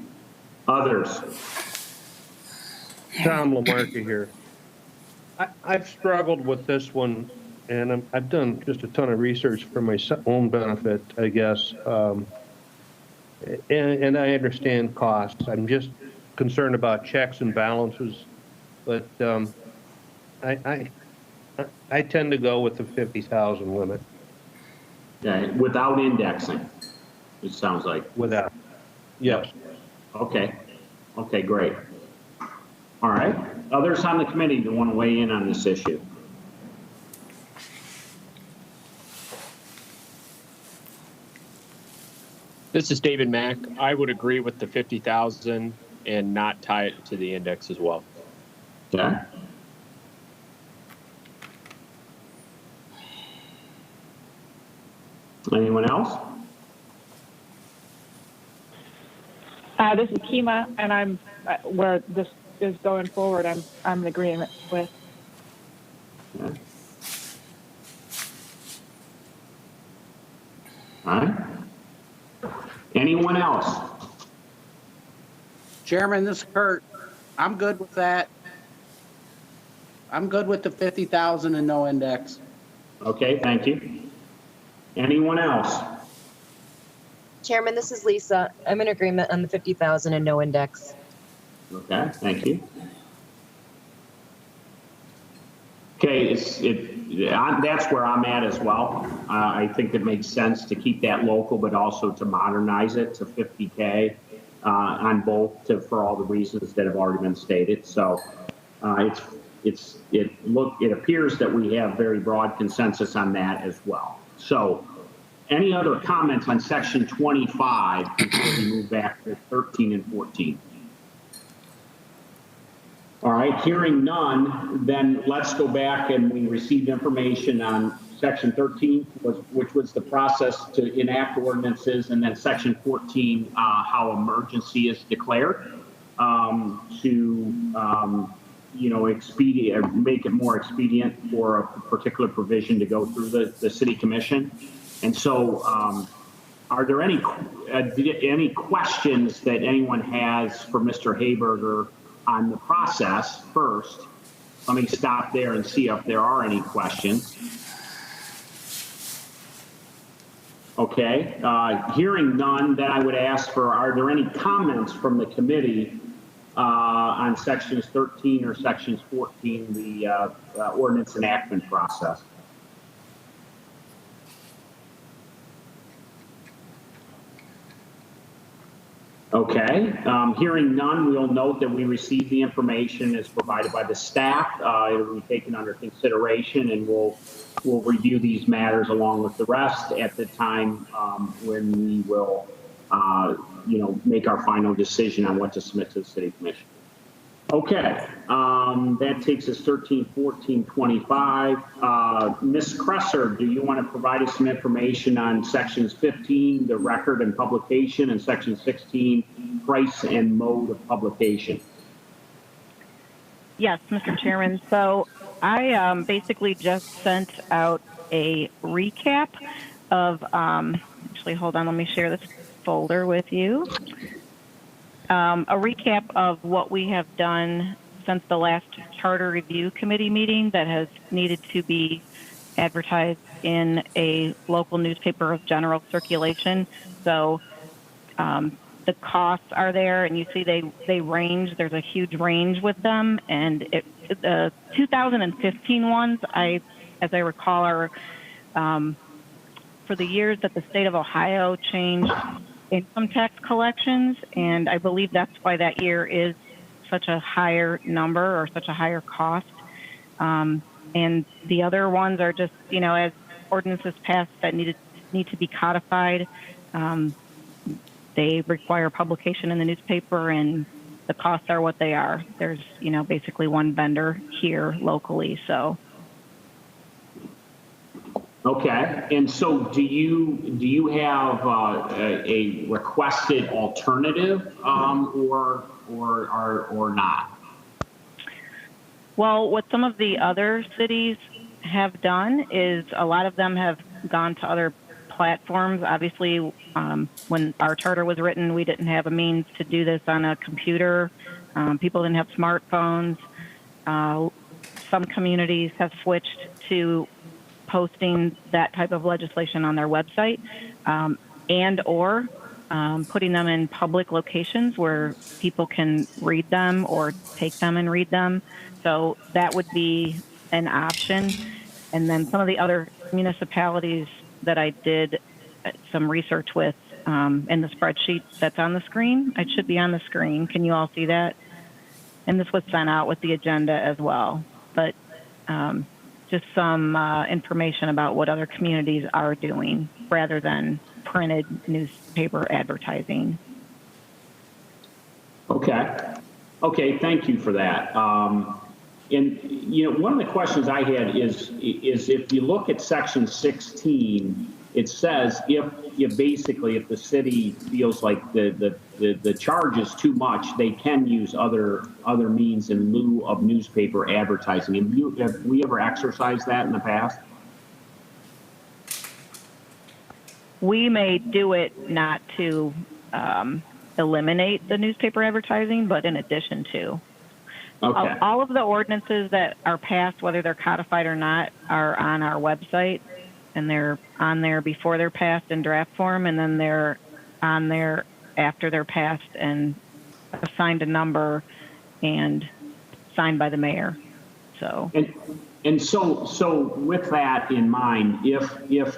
Others? Tom Lamarca here. I've struggled with this one, and I've done just a ton of research for my own benefit, I guess. And I understand costs. I'm just concerned about checks and balances, but I tend to go with the 50,000 limit. Okay, without indexing, it sounds like. Without. Yes. Okay. Okay, great. All right. Others on the committee that want to weigh in on this issue? This is David Mack. I would agree with the 50,000 and not tie it to the index as well. Okay. Anyone else? This is Kima, and I'm where this is going forward. I'm in agreement with. Okay. All right. Anyone else? Chairman, this is Kurt. I'm good with that. I'm good with the 50,000 and no index. Okay, thank you. Anyone else? Chairman, this is Lisa. I'm in agreement on the 50,000 and no index. Okay, thank you. Okay, that's where I'm at as well. I think it makes sense to keep that local, but also to modernize it to 50K on both for all the reasons that have already been stated. So it appears that we have very broad consensus on that as well. So any other comments on section 25 before we move back to 13 and 14? All right, hearing none, then let's go back, and we received information on section 13, which was the process to enact ordinances, and then section 14, how emergency is declared make it more expedient for a particular provision to go through the city commission. And so are there any questions that anyone has for Mr. Hayberger on the process first? Let me stop there and see if there are any questions. Okay, hearing none, then I would ask are there any comments from the committee on sections 13 or sections 14, the ordinance enactment process? Okay, hearing none, we'll note that we received the information as provided by the staff. It will be taken under consideration, and we'll review these matters along with the rest at the time when we will, make our final decision on what to submit to the City Commission. Okay, that takes us 13, 14, 25. Ms. Kresser, do you want to provide us some information on sections 15, the record and publication, and section 16, price and mode of publication? Yes, Mr. Chairman. So I basically just sent out a recap of, actually, hold on, let me share this folder with you. A recap of what we have done since the last Charter Review Committee meeting that has needed to be advertised in a local newspaper of general circulation. So the costs are there, and you see they range. There's a huge range with them, and the 2015 ones, as I recall, are for the years that the state of Ohio changed income tax collections, and I believe that's why that year is such a higher number or such a higher cost. And the other ones are just, as ordinances passed that need to be codified, they require publication in the newspaper, and the costs are what they are. There's, basically one vendor here locally, so. Okay, and so do you have a requested alternative or not? Well, what some of the other cities have done is a lot of them have gone to other platforms. Obviously, when our charter was written, we didn't have a means to do this on a computer. People didn't have smartphones. Some communities have switched to posting that type of legislation on their website and/or putting them in public locations where people can read them or take them and read them. So that would be an option. And then some of the other municipalities that I did some research with in the spreadsheet that's on the screen, it should be on the screen. Can you all see that? And this was sent out with the agenda as well. But just some information about what other communities are doing rather than printed newspaper advertising. Okay, thank you for that. And one of the questions I had is if you look at section 16, it says if the city feels like the charge is too much, they can use other means in lieu of newspaper advertising. And have we ever exercised that in the past? We may do it not to eliminate the newspaper advertising, but in addition to. Okay. All of the ordinances that are passed, whether they're codified or not, are on our website, and they're on there before they're passed in draft form, and then they're on there after they're passed and assigned a number and signed by the mayor. So. And so with that in mind, if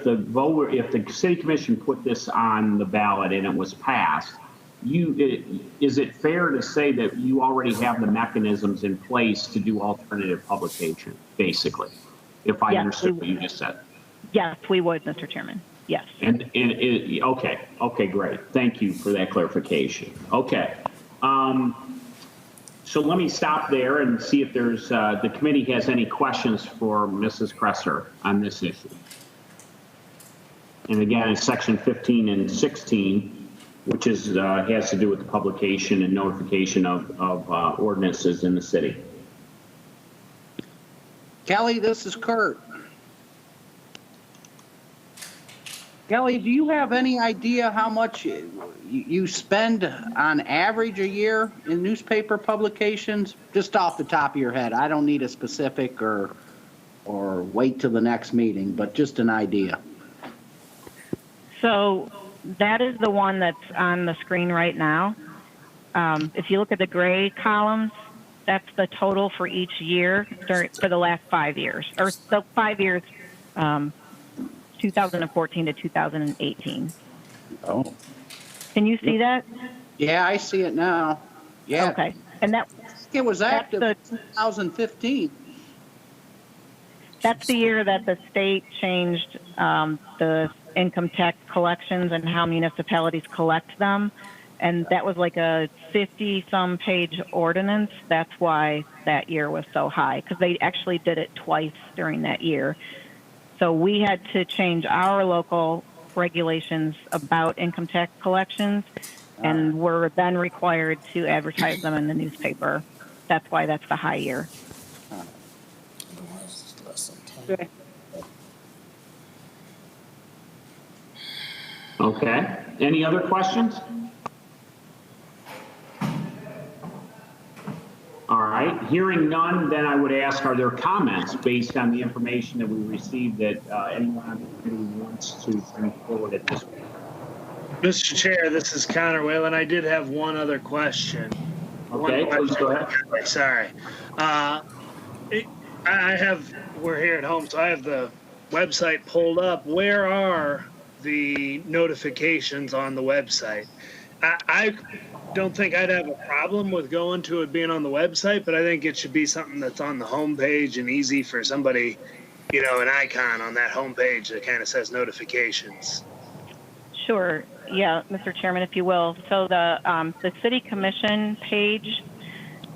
the city commission put this on the ballot and it was passed, is it fair to say that you already have the mechanisms in place to do alternative publication, basically, if I understood what you just said? Yes, we would, Mr. Chairman. Yes. Okay, great. Thank you for that clarification. Okay. So let me stop there and see if there's, the committee has any questions for Mrs. Kresser on this issue. And again, it's section 15 and 16, which is, has to do with the publication and notification of ordinances in the city. Kelly, this is Kurt. Kelly, do you have any idea how much you spend on average a year in newspaper publications? Just off the top of your head. I don't need a specific or wait till the next meeting, but just an idea. So that is the one that's on the screen right now. If you look at the gray columns, that's the total for each year for the last 5 years, or so 5 years, 2014 to 2018. Oh. Can you see that? Yeah, I see it now. Yeah. Okay. And it was active in 2015. That's the year that the state changed the income tax collections and how municipalities collect them. And that was like a 50-some page ordinance. That's why that year was so high, because they actually did it twice during that year. So we had to change our local regulations about income tax collections, and we're then required to advertise them in the newspaper. That's why that's the high year. Okay. Any other questions? All right. Hearing none, then I would ask, are there comments based on the information that we received that anyone on the committee wants to bring forward at this point? Mr. Chair, this is Connor Whalen. I did have one other question. Okay, please go ahead. Sorry. We're here at home, so I have the website pulled up. Where are the notifications on the website? I don't think I'd have a problem with going to it being on the website, but I think it should be something that's on the homepage and easy for somebody, an icon on that homepage that kind of says notifications. Sure. Yeah, Mr. Chairman, if you will. So the City Commission page,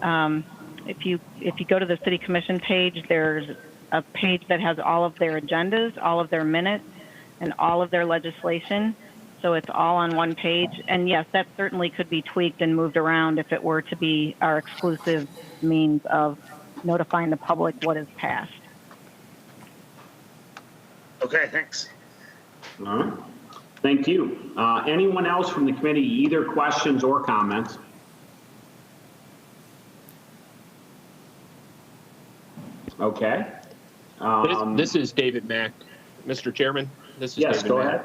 if you go to the City Commission page, there's a page that has all of their agendas, all of their minutes, and all of their legislation. So it's all on one page. And yes, that certainly could be tweaked and moved around if it were to be our exclusive means of notifying the public what is passed. Okay, thanks. All right. Thank you. Anyone else from the committee, either questions or comments? Okay. This is David Mack, Mr. Chairman. This is yes, David go Mack. ahead.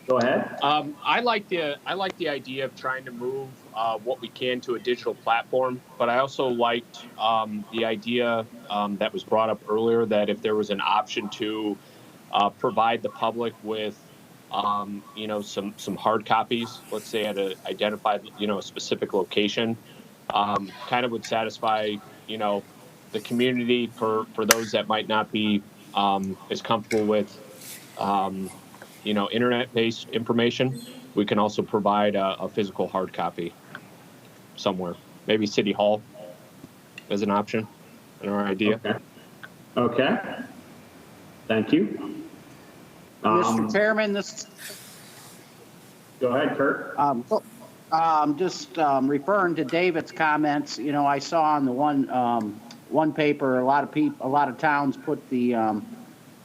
Go ahead. I like the idea of trying to move what we can to a digital platform, but I also liked the idea that was brought up earlier that if there was an option to provide the public with some hard copies, let's say at a identified a specific location, kind of would satisfy the community for those that might not be as comfortable with internet-based information. We can also provide a physical hard copy somewhere, maybe City Hall as an option in our idea. Okay. Thank you. Mr. Chairman, Go ahead, Kurt. Just referring to David's comments, I saw on the one paper, a lot of towns put the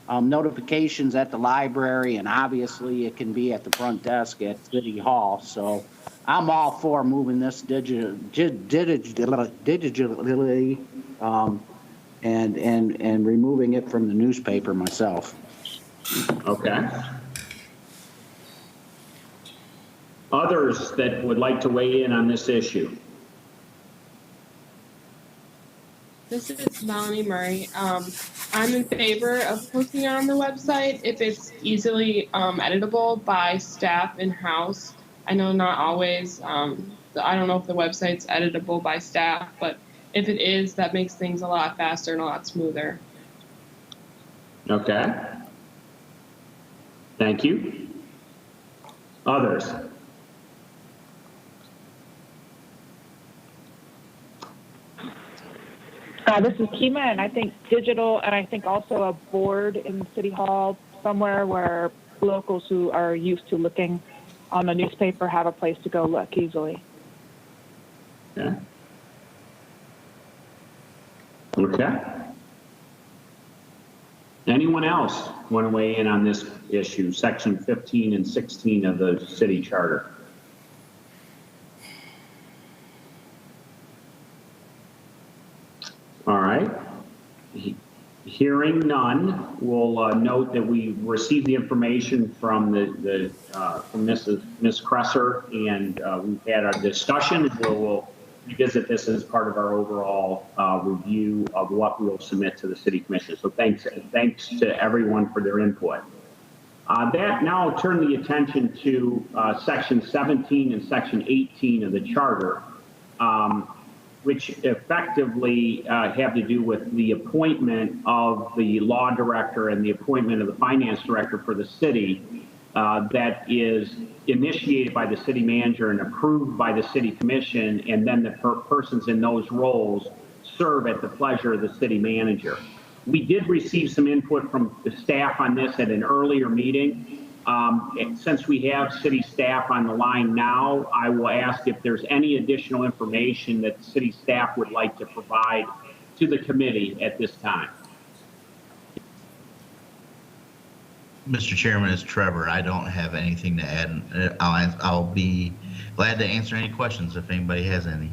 notifications at the library, and obviously it can be at the front desk at City Hall. So I'm all for moving this digitally and removing it from the newspaper myself. Okay. Others that would like to weigh in on this issue? this is Melanie Murray. I'm in favor of posting it on the website if it's easily editable by staff in-house. I know not always, I don't know if the website's editable by staff, but if it is, that makes things a lot faster and a lot smoother. Okay. Thank you. Others? This is Kima, and I think digital, and I think also a board in City Hall somewhere where locals who are used to looking on the newspaper have a place to go look easily. Okay. Okay. Anyone else want to weigh in on this issue, section 15 and 16 of the city charter? All right. Hearing none, we'll note that we received the information from from Ms. Kresser, and we've had our discussion. We'll revisit this as part of our overall review of what we'll submit to the City Commission. So thanks to everyone for their input. Now I'll turn the attention to section 17 and section 18 of the charter, which effectively have to do with the appointment of the law director and the appointment of the finance director for the city that is initiated by the city manager and approved by the city commission, and then the persons in those roles serve at the pleasure of the city manager. We did receive some input from the staff on this at an earlier meeting. Since we have city staff on the line now, I will ask if there's any additional information that city staff would like to provide to the committee at this time. Mr. Chairman, it's Trevor. I don't have anything to add. I'll be glad to answer any questions if anybody has any.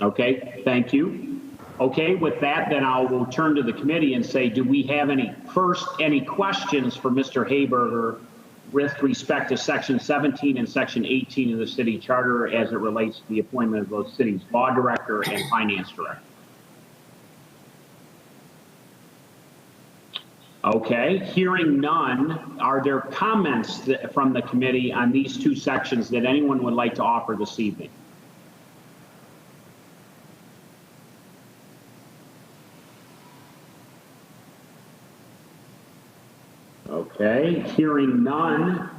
Okay, thank you. Okay, with that, then I will turn to the committee and say, do we have any questions for Mr. Hayberger with respect to section 17 and section 18 of the city charter as it relates to the appointment of both city's law director and finance director? Okay, hearing none, are there comments from the committee on these two sections that anyone would like to offer this evening? Okay, hearing none,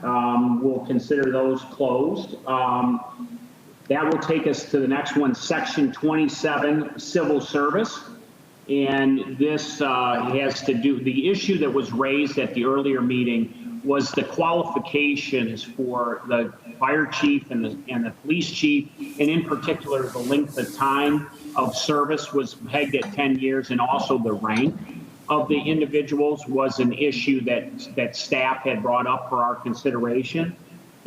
we'll consider those closed. That will take us to the next one, section 27, civil service. And this has to do, the issue that was raised at the earlier meeting was the qualifications for the fire chief and the police chief, and in particular, the length of time of service was pegged at 10 years, and also the rank of the individuals was an issue that staff had brought up for our consideration.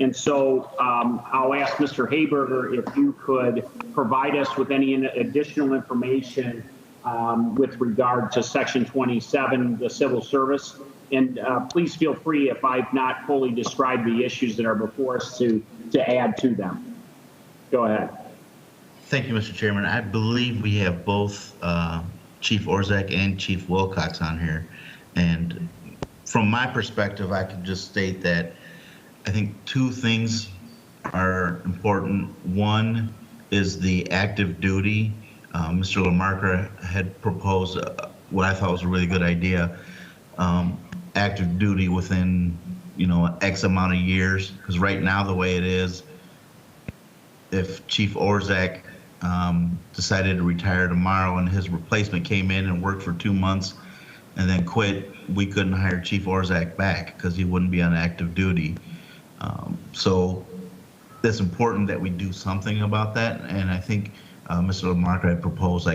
And so I'll ask Mr. Hayberger if you could provide us with any additional information with regard to section 27, the civil service. And please feel free, if I've not fully described the issues that are before us, to add to them. Go ahead. Thank you, Mr. Chairman. I believe we have both Chief Orzak and Chief Wilcox on here. And from my perspective, I can just state that I think two things are important. One is the active duty. Mr. LaMarca had proposed what I thought was a really good idea, active duty within, X amount of years. Because right now, the way it is, if Chief Orzak decided to retire tomorrow and his replacement came in and worked for 2 months and then quit, we couldn't hire Chief Orzak back because he wouldn't be on active duty. So it's important that we do something about that. And I think Mr. LaMarca had proposed,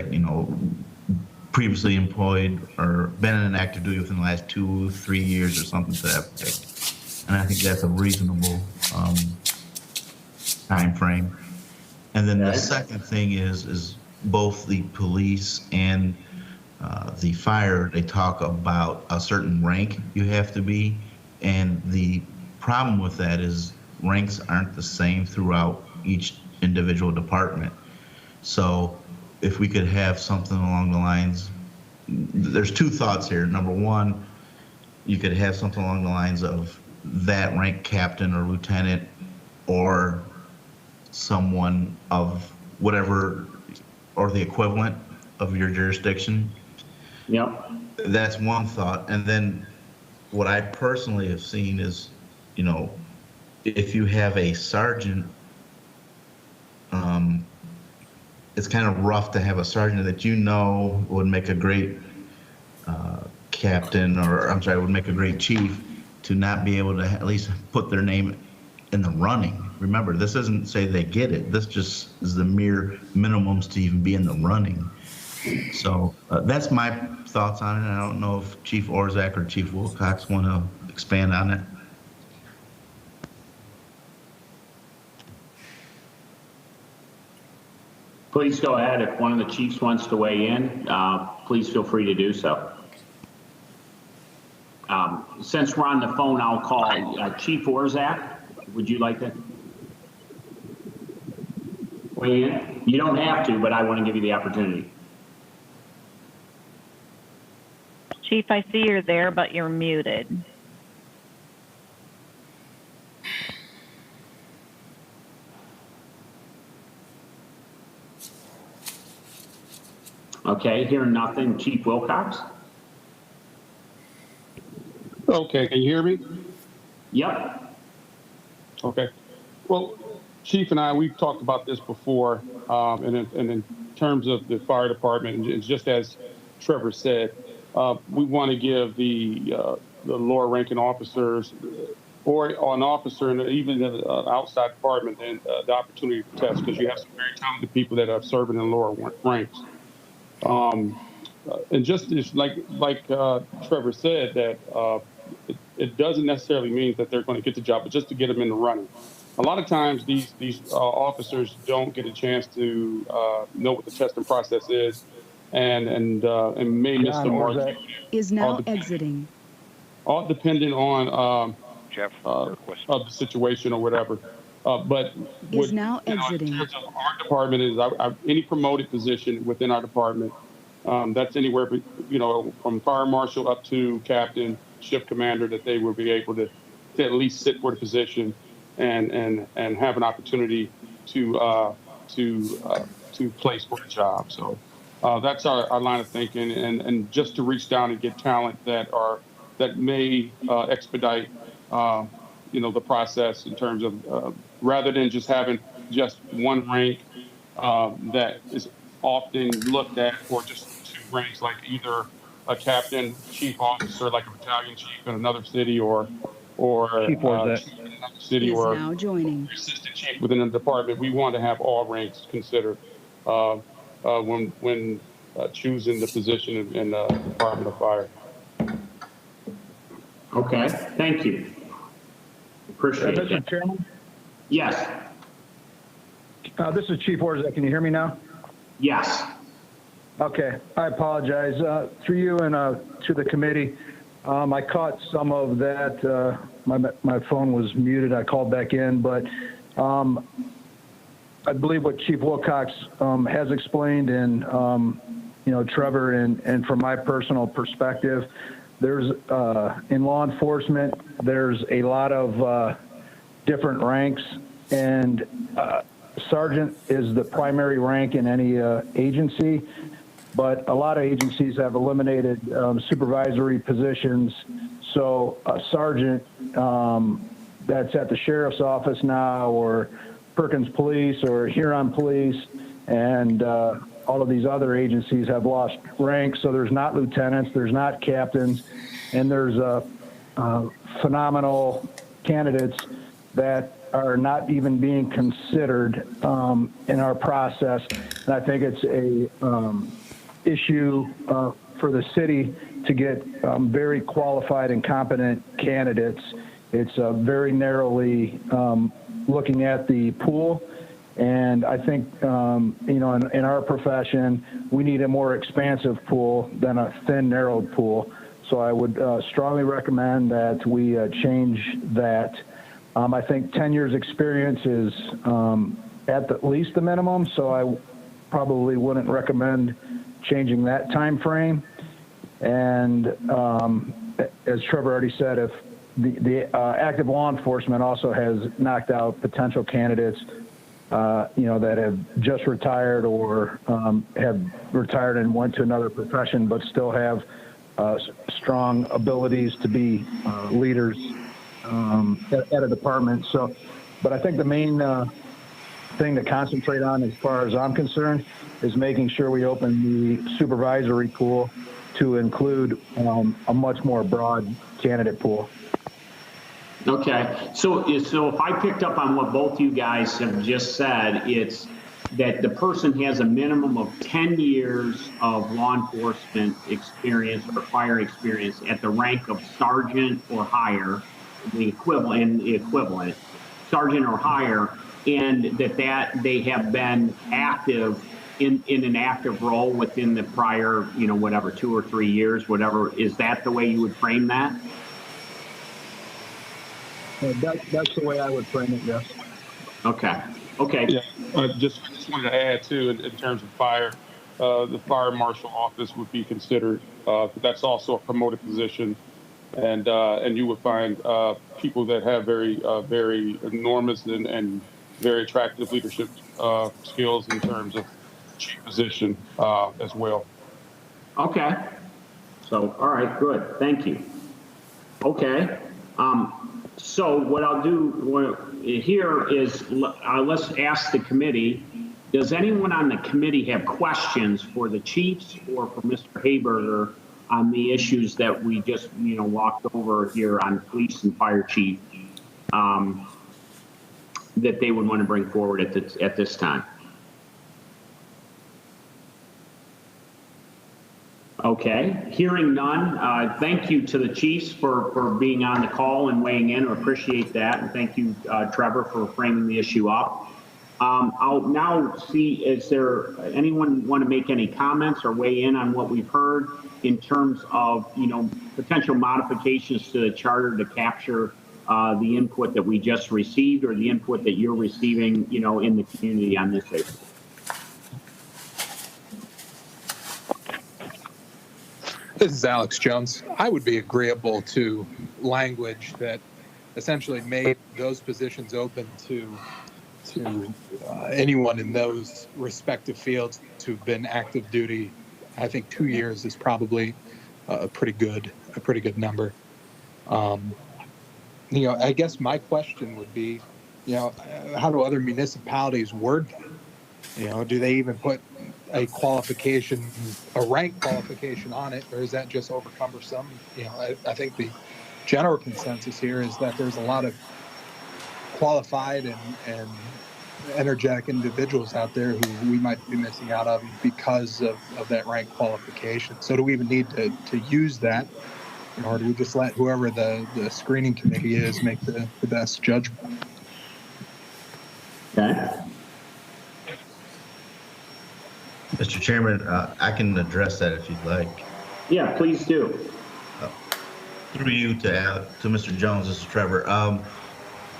previously employed or been in active duty within the last 2-3 years or something to that effect. And I think that's a reasonable time frame. And then the second thing is both the police and the fire, they talk about a certain rank you have to be. And the problem with that is ranks aren't the same throughout each individual department. So if we could have something along the lines, there's two thoughts here. Number one, you could have something along the lines of that rank captain or lieutenant or someone of whatever or the equivalent of your jurisdiction. Yep. That's one thought. And then what I personally have seen is, you know, if you have a sergeant, it's kind of rough to have a sergeant that you know would make a great captain, or I'm sorry, would make a great chief, to not be able to at least put their name in the running. Remember, this doesn't say they get it. This just is the mere minimums to even be in the running. So that's my thoughts on it. I don't know if Chief Orzak or Chief Wilcox want to expand on it. Please go ahead. If one of the chiefs wants to weigh in, please feel free to do so. Since we're on the phone, I'll call Chief Orzak. Would you like to weigh in? You don't have to, but I want to give you the opportunity. Chief, I see you're there, but you're muted. Okay, hearing nothing. Chief Wilcox? Okay, can you hear me? Yep. Okay. Well, Chief and I, we've talked about this before, and in terms of the fire department, and just as Trevor said, we want to give the lower ranking officers or an officer and even the outside department and the opportunity to test, because you have some very talented people that are serving in lower ranks. And just like Trevor said, that it doesn't necessarily mean that they're going to get the job, but just to get them in the running. A lot of times these officers don't get a chance to know what the testing process is, and may miss the mark. Is now exiting. All depending on of the situation or whatever. But is now exiting. In terms of our department is any promoted position within our department. That's anywhere, from fire marshal up to captain, shift commander, that they will be able to at least sit for the position and have an opportunity to place for the job. So that's our line of thinking, and just to reach down and get talent that may expedite the process in terms of rather than just having just one rank that is often looked at for just two ranks, like either a captain, chief officer, like a battalion chief in another city, or chief in another city, or now joining. Assistant chief within a department. We want to have all ranks considered when choosing the position in the Department of Fire. Okay, thank you. Appreciate it. Mr. Chairman? Yes. This is Chief Orzak. Can you hear me now? Yes. Okay, I apologize. Through you and to the committee, I caught some of that. My phone was muted. I called back in, but I believe what Chief Wilcox has explained, and Trevor, and from my personal perspective, there's in law enforcement, there's a lot of different ranks, and sergeant is the primary rank in any agency, but a lot of agencies have eliminated supervisory positions. So a sergeant that's at the sheriff's office now, or Perkins Police, or Huron Police, and all of these other agencies have lost ranks. So there's not lieutenants, there's not captains, and there's phenomenal candidates that are not even being considered in our process. And I think it's a issue for the city to get very qualified and competent candidates. It's very narrowly looking at the pool. And I think, in our profession, we need a more expansive pool than a thin, narrowed pool. So I would strongly recommend that we change that. I think 10 years experience is at least the minimum. So probably wouldn't recommend changing that time frame. And as Trevor already said, if the active law enforcement also has knocked out potential candidates, that have just retired or have retired and went to another profession, but still have strong abilities to be leaders at a department. So, but I think the main thing to concentrate on, as far as I'm concerned, is making sure we open the supervisory pool to include a much more broad candidate pool. Okay, so if I picked up on what both you guys have just said, it's that the person has a minimum of 10 years of law enforcement experience or fire experience at the rank of sergeant or higher, the equivalent, sergeant or higher, and that they have been active in an active role within the prior, whatever, 2 or 3 years, whatever. Is that the way you would frame that? That's the way I would frame it, yes. Okay. Yeah, just wanted to add too, in terms of fire, the fire marshal office would be considered. That's also a promoted position, and you would find people that have very enormous and very attractive leadership skills in terms of chief position as well. Okay. So, all right, good. Thank you. Okay. So what I'll do here is let's ask the committee, does anyone on the committee have questions for the chiefs or for Mr. Hayberger on the issues that we just, walked over here on police and fire chief that they would want to bring forward at this time? Okay, hearing none, thank you to the chiefs for being on the call and weighing in. I appreciate that. And thank you, Trevor, for framing the issue up. I'll now see, is there anyone want to make any comments or weigh in on what we've heard in terms of, potential modifications to the charter to capture the input that we just received or the input that you're receiving, in the community on this issue? This is Alex Jones. I would be agreeable to language that essentially made those positions open to anyone in those respective fields who've been active duty. I think 2 years is probably a pretty good number. I guess my question would be, how do other municipalities word that? Do they even put a qualification, a rank qualification on it, or is that just over cumbersome? I think the general consensus here is that there's a lot of qualified and energetic individuals out there who we might be missing out on because of that rank qualification. So do we even need to use that, or do we just let whoever the screening committee is make the best judgment? Okay. Mr. Chairman, I can address that if you'd like. Yeah, please do. Through you to Mr. Jones, this is Trevor.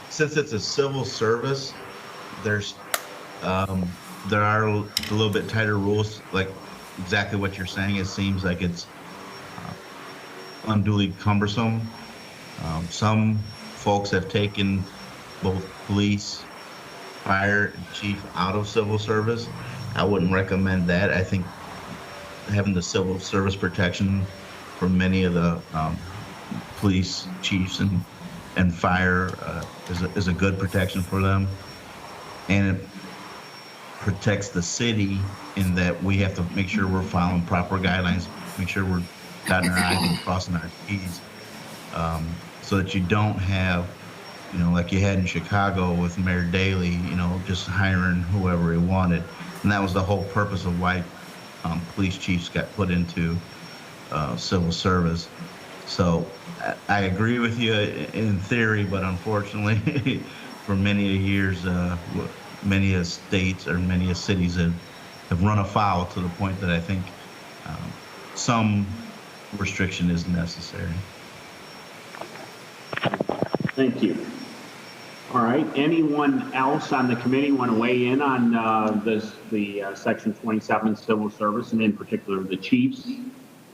Since it's a civil service, there are a little bit tighter rules, like exactly what you're saying. It seems like it's unduly cumbersome. Some folks have taken both police, fire, and chief out of civil service. I wouldn't recommend that. I think having the civil service protection for many of the police chiefs and fire is a good protection for them, and it protects the city in that we have to make sure we're following proper guidelines, make sure we're dotting our I's and crossing our T's, so that you don't have, like you had in Chicago with Mayor Daley, just hiring whoever he wanted. And that was the whole purpose of why police chiefs got put into civil service. So I agree with you in theory, but unfortunately, for many years, many states or many cities have run afoul to the point that I think some restriction is necessary. Thank you. All right. Anyone else on the committee want to weigh in on the Section 27 civil service, and in particular the chiefs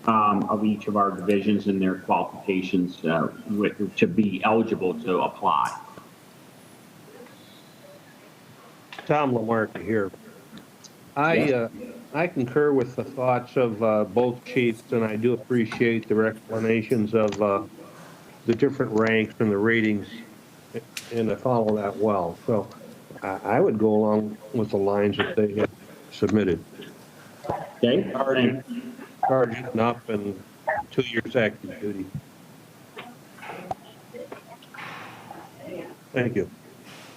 of each of our divisions and their qualifications to be eligible to apply? Tom Lamarca here. I concur with the thoughts of both chiefs, and I do appreciate their explanations of the different ranks and the ratings, and I follow that well. So I would go along with the lines that they have submitted. Okay. Sergeant up and 2 years active duty. Thank you.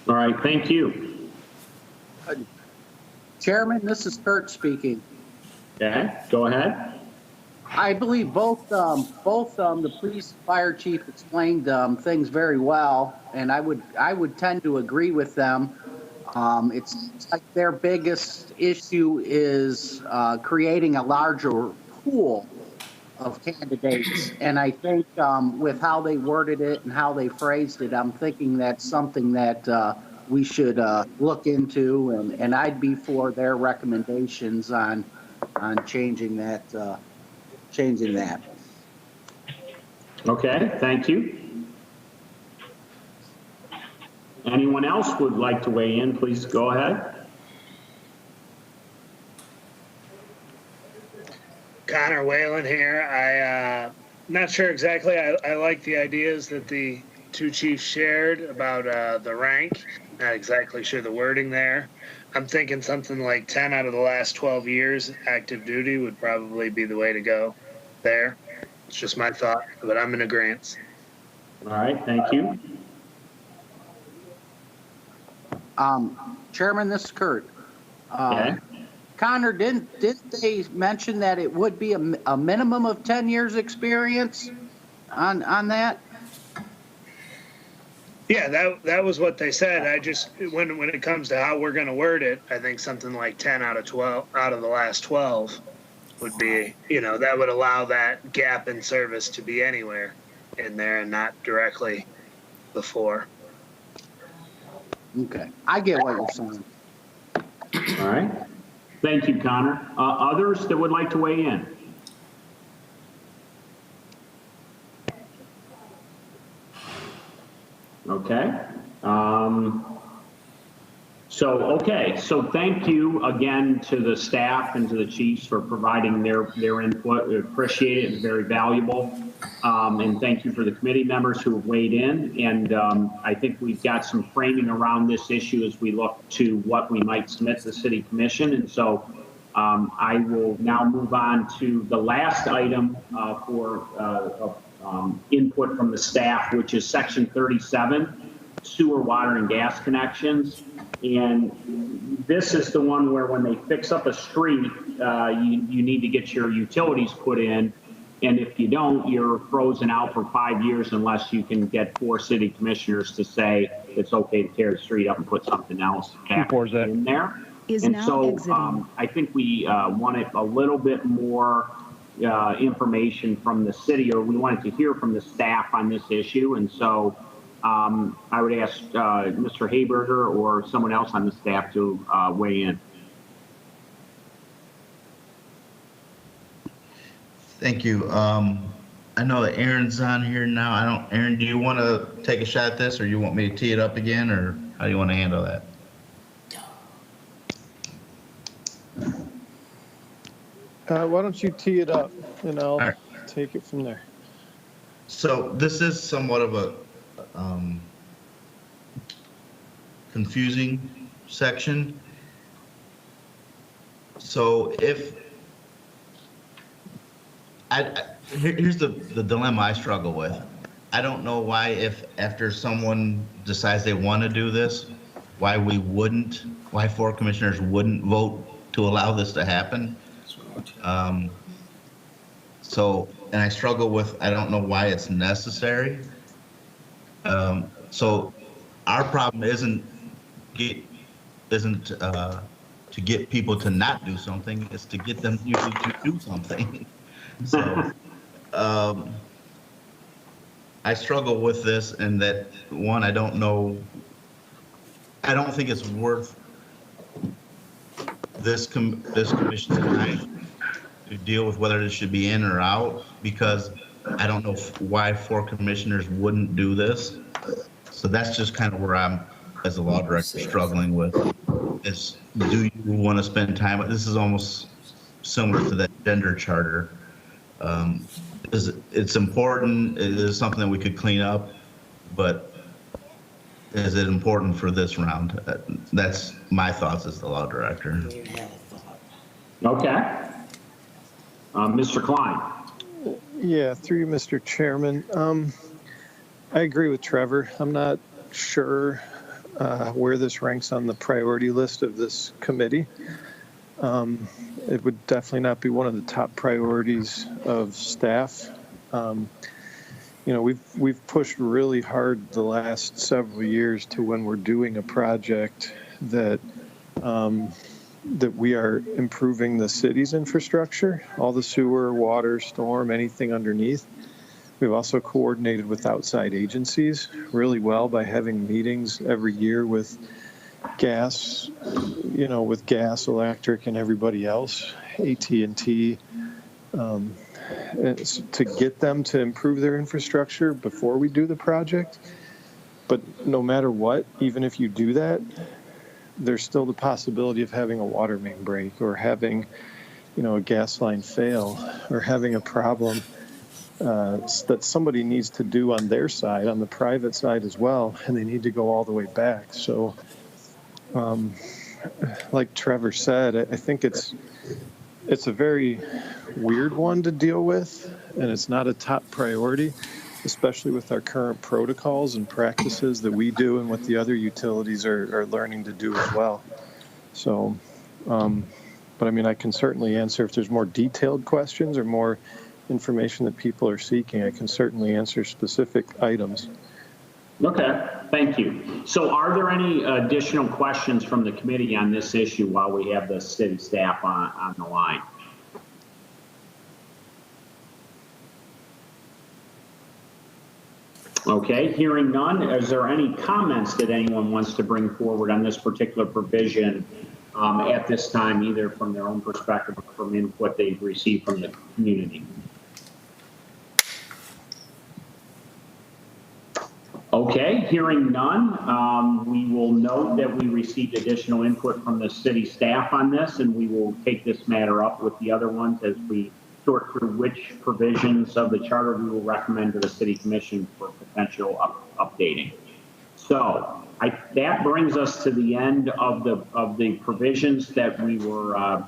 All right. Thank you. Chairman, this is Kurt speaking. Okay. Go ahead. I believe both the police fire chief explained things very well, and I would tend to agree with them. It's like their biggest issue is creating a larger pool of candidates, and I think with how they worded it and how they phrased it, I'm thinking that's something that we should look into, and I'd be for their recommendations on changing that. Okay, thank you. Anyone else would like to weigh in, please go ahead. Connor Whalen here. I'm not sure exactly. I like the ideas that the two chiefs shared about the rank. Not exactly sure the wording there. I'm thinking something like 10 out of the last 12 years active duty would probably be the way to go there. It's just my thought, but I'm in agreement. All right, thank you. Chairman, this is Kurt. Okay. Connor, didn't they mention that it would be a minimum of 10 years experience on that? Yeah, that was what they said. I just when it comes to how we're going to word it, I think something like 10 out of the last 12 would be, that would allow that gap in service to be anywhere in there and not directly before. Okay, I get what you're saying. All right. Thank you, Connor. Others that would like to weigh in? Okay. So thank you again to the staff and to the chiefs for providing their input. We appreciate it. It's very valuable. And thank you for the committee members who have weighed in. And I think we've got some framing around this issue as we look to what we might submit to the city commission. And so I will now move on to the last item for input from the staff, which is section 37, sewer, water, and gas connections. And this is the one where when they fix up a street, you need to get your utilities put in. And if you don't, you're frozen out for 5 years unless you can get 4 city commissioners to say it's okay to tear the street up and put something else in there. And so I think we wanted a little bit more information from the city, or we wanted to hear from the staff on this issue. And so I would ask Mr. Hayberger or someone else on the staff to weigh in. Thank you. I know that Aaron's on here now. Aaron, do you want to take a shot at this, or you want me to tee it up again, or how do you want to handle that? Why don't you tee it up, and I'll take it from there. So this is somewhat of a confusing section. So here's the dilemma I struggle with. I don't know why, if after someone decides they want to do this, why 4 commissioners wouldn't vote to allow this to happen. And I struggle with, I don't know why it's necessary. So our problem isn't to get people to not do something, it's to get them usually to do something. So I struggle with this, and that one, I don't know I don't think it's worth this commission's time to deal with whether this should be in or out, because I don't know why 4 commissioners wouldn't do this. So that's just kind of where I'm, as a law director, struggling with is, do you want to spend time? This is almost similar to that gender charter. It's important. It is something that we could clean up, but is it important for this round? That's my thoughts as the law director. Okay. Mr. Klein. Yeah, through you, Mr. Chairman. I agree with Trevor. I'm not sure where this ranks on the priority list of this committee. It would definitely not be one of the top priorities of staff. You know, we've pushed really hard the last several years to when we're doing a project that that we are improving the city's infrastructure, all the sewer, water, storm, anything underneath. We've also coordinated with outside agencies really well by having meetings every year with gas, you know, with gas, electric, and everybody else, AT&T, to get them to improve their infrastructure before we do the project. But no matter what, even if you do that, there's still the possibility of having a water main break, or having, you know, a gas line fail, or having a problem that somebody needs to do on their side, on the private side as well, and they need to go all the way back. So, like Trevor said, I think it's a very weird one to deal with, and it's not a top priority, especially with our current protocols and practices that we do and what the other utilities are learning to do as well. So, but I mean, I can certainly answer if there's more detailed questions or more information that people are seeking. I can certainly answer specific items. Okay, thank you. So are there any additional questions from the committee on this issue while we have the city staff on the line? Okay, hearing none, is there any comments that anyone wants to bring forward on this particular provision at this time, either from their own perspective or from input they've received from the community? Okay, hearing none, we will note that we received additional input from the city staff on this, and we will take this matter up with the other ones as we sort through which provisions of the charter we will recommend to the city commission for potential updating. So that brings us to the end of the provisions that we were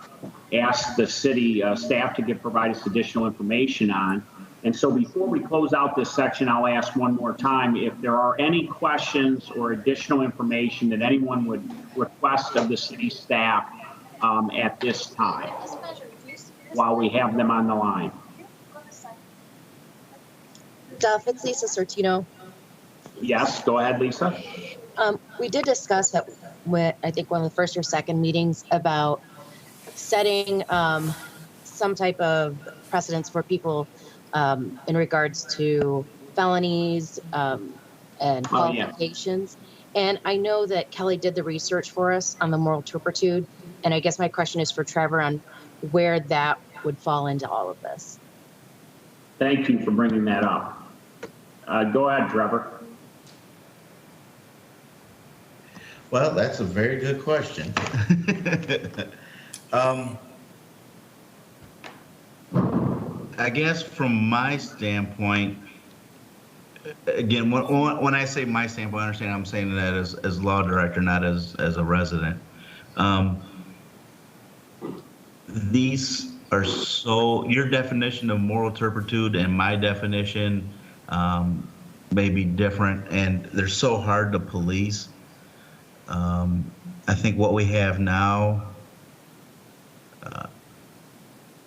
asked the city staff to provide us additional information on. And so before we close out this section, I'll ask one more time if there are any questions or additional information that anyone would request of the city staff at this time while we have them on the line. Duff, it's Lisa Sortino. Yes, go ahead, Lisa. We did discuss that with, I think, one of the first or second meetings about setting some type of precedence for people in regards to felonies and qualifications. And I know that Kelly did the research for us on the moral turpitude. And I guess my question is for Trevor on where that would fall into all of this. Thank you for bringing that up. Go ahead, Trevor. Well, that's a very good question. I guess from my standpoint, again, when I say my standpoint, I understand I'm saying that as law director, not as a resident. These are so, your definition of moral turpitude and my definition may be different, and they're so hard to police. I think what we have now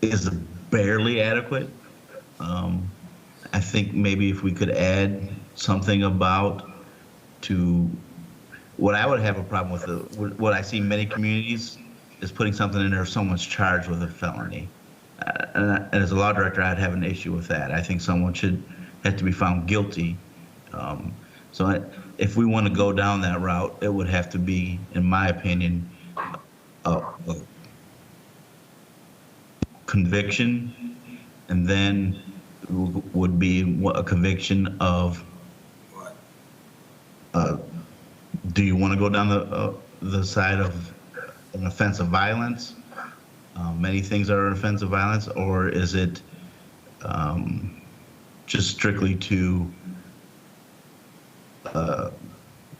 is barely adequate. I think maybe if we could add something about to what I would have a problem with, what I see in many communities is putting something in there if someone's charged with a felony. And as a law director, I'd have an issue with that. I think someone should have to be found guilty So if we want to go down that route, it would have to be, in my opinion, a conviction, and then would be a conviction of, do you want to go down the side of an offense of violence? Many things are an offense of violence, or is it just strictly to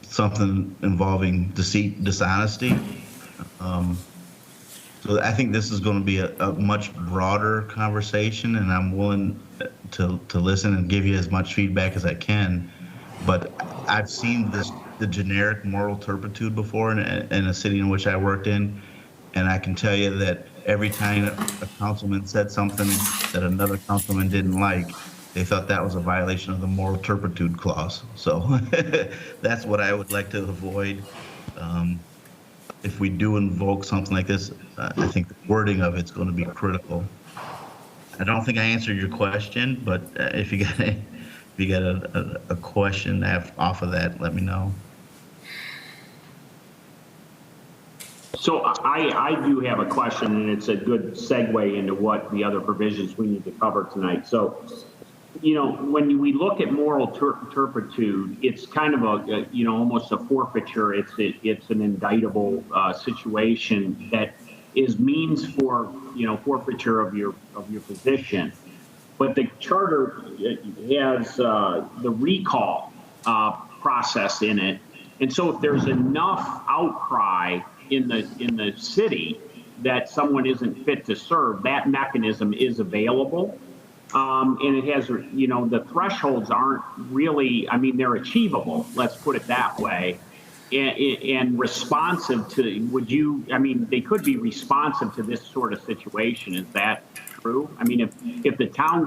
something involving deceit, dishonesty? So I think this is going to be a much broader conversation, and I'm willing to listen and give you as much feedback as I can. But I've seen the generic moral turpitude before in a city in which I worked in, and I can tell you that every time a councilman said something that another councilman didn't like, they thought that was a violation of the moral turpitude clause. So that's what I would like to avoid. If we do invoke something like this, I think the wording of it's going to be critical. I don't think I answered your question, but if you got a question off of that, let me know. So I do have a question, and it's a good segue into what the other provisions we need to cover tonight. So, you know, when we look at moral turpitude, it's kind of a you know, almost a forfeiture. It's an indictable situation that is means for, you know, forfeiture of your position. But the charter has the recall process in it, and so if there's enough outcry in the city that someone isn't fit to serve, that mechanism is available. And it has, you know, the thresholds aren't really, I mean, they're achievable, let's put it that way, and responsive to, I mean, they could be responsive to this sort of situation. Is that true? I mean, if the town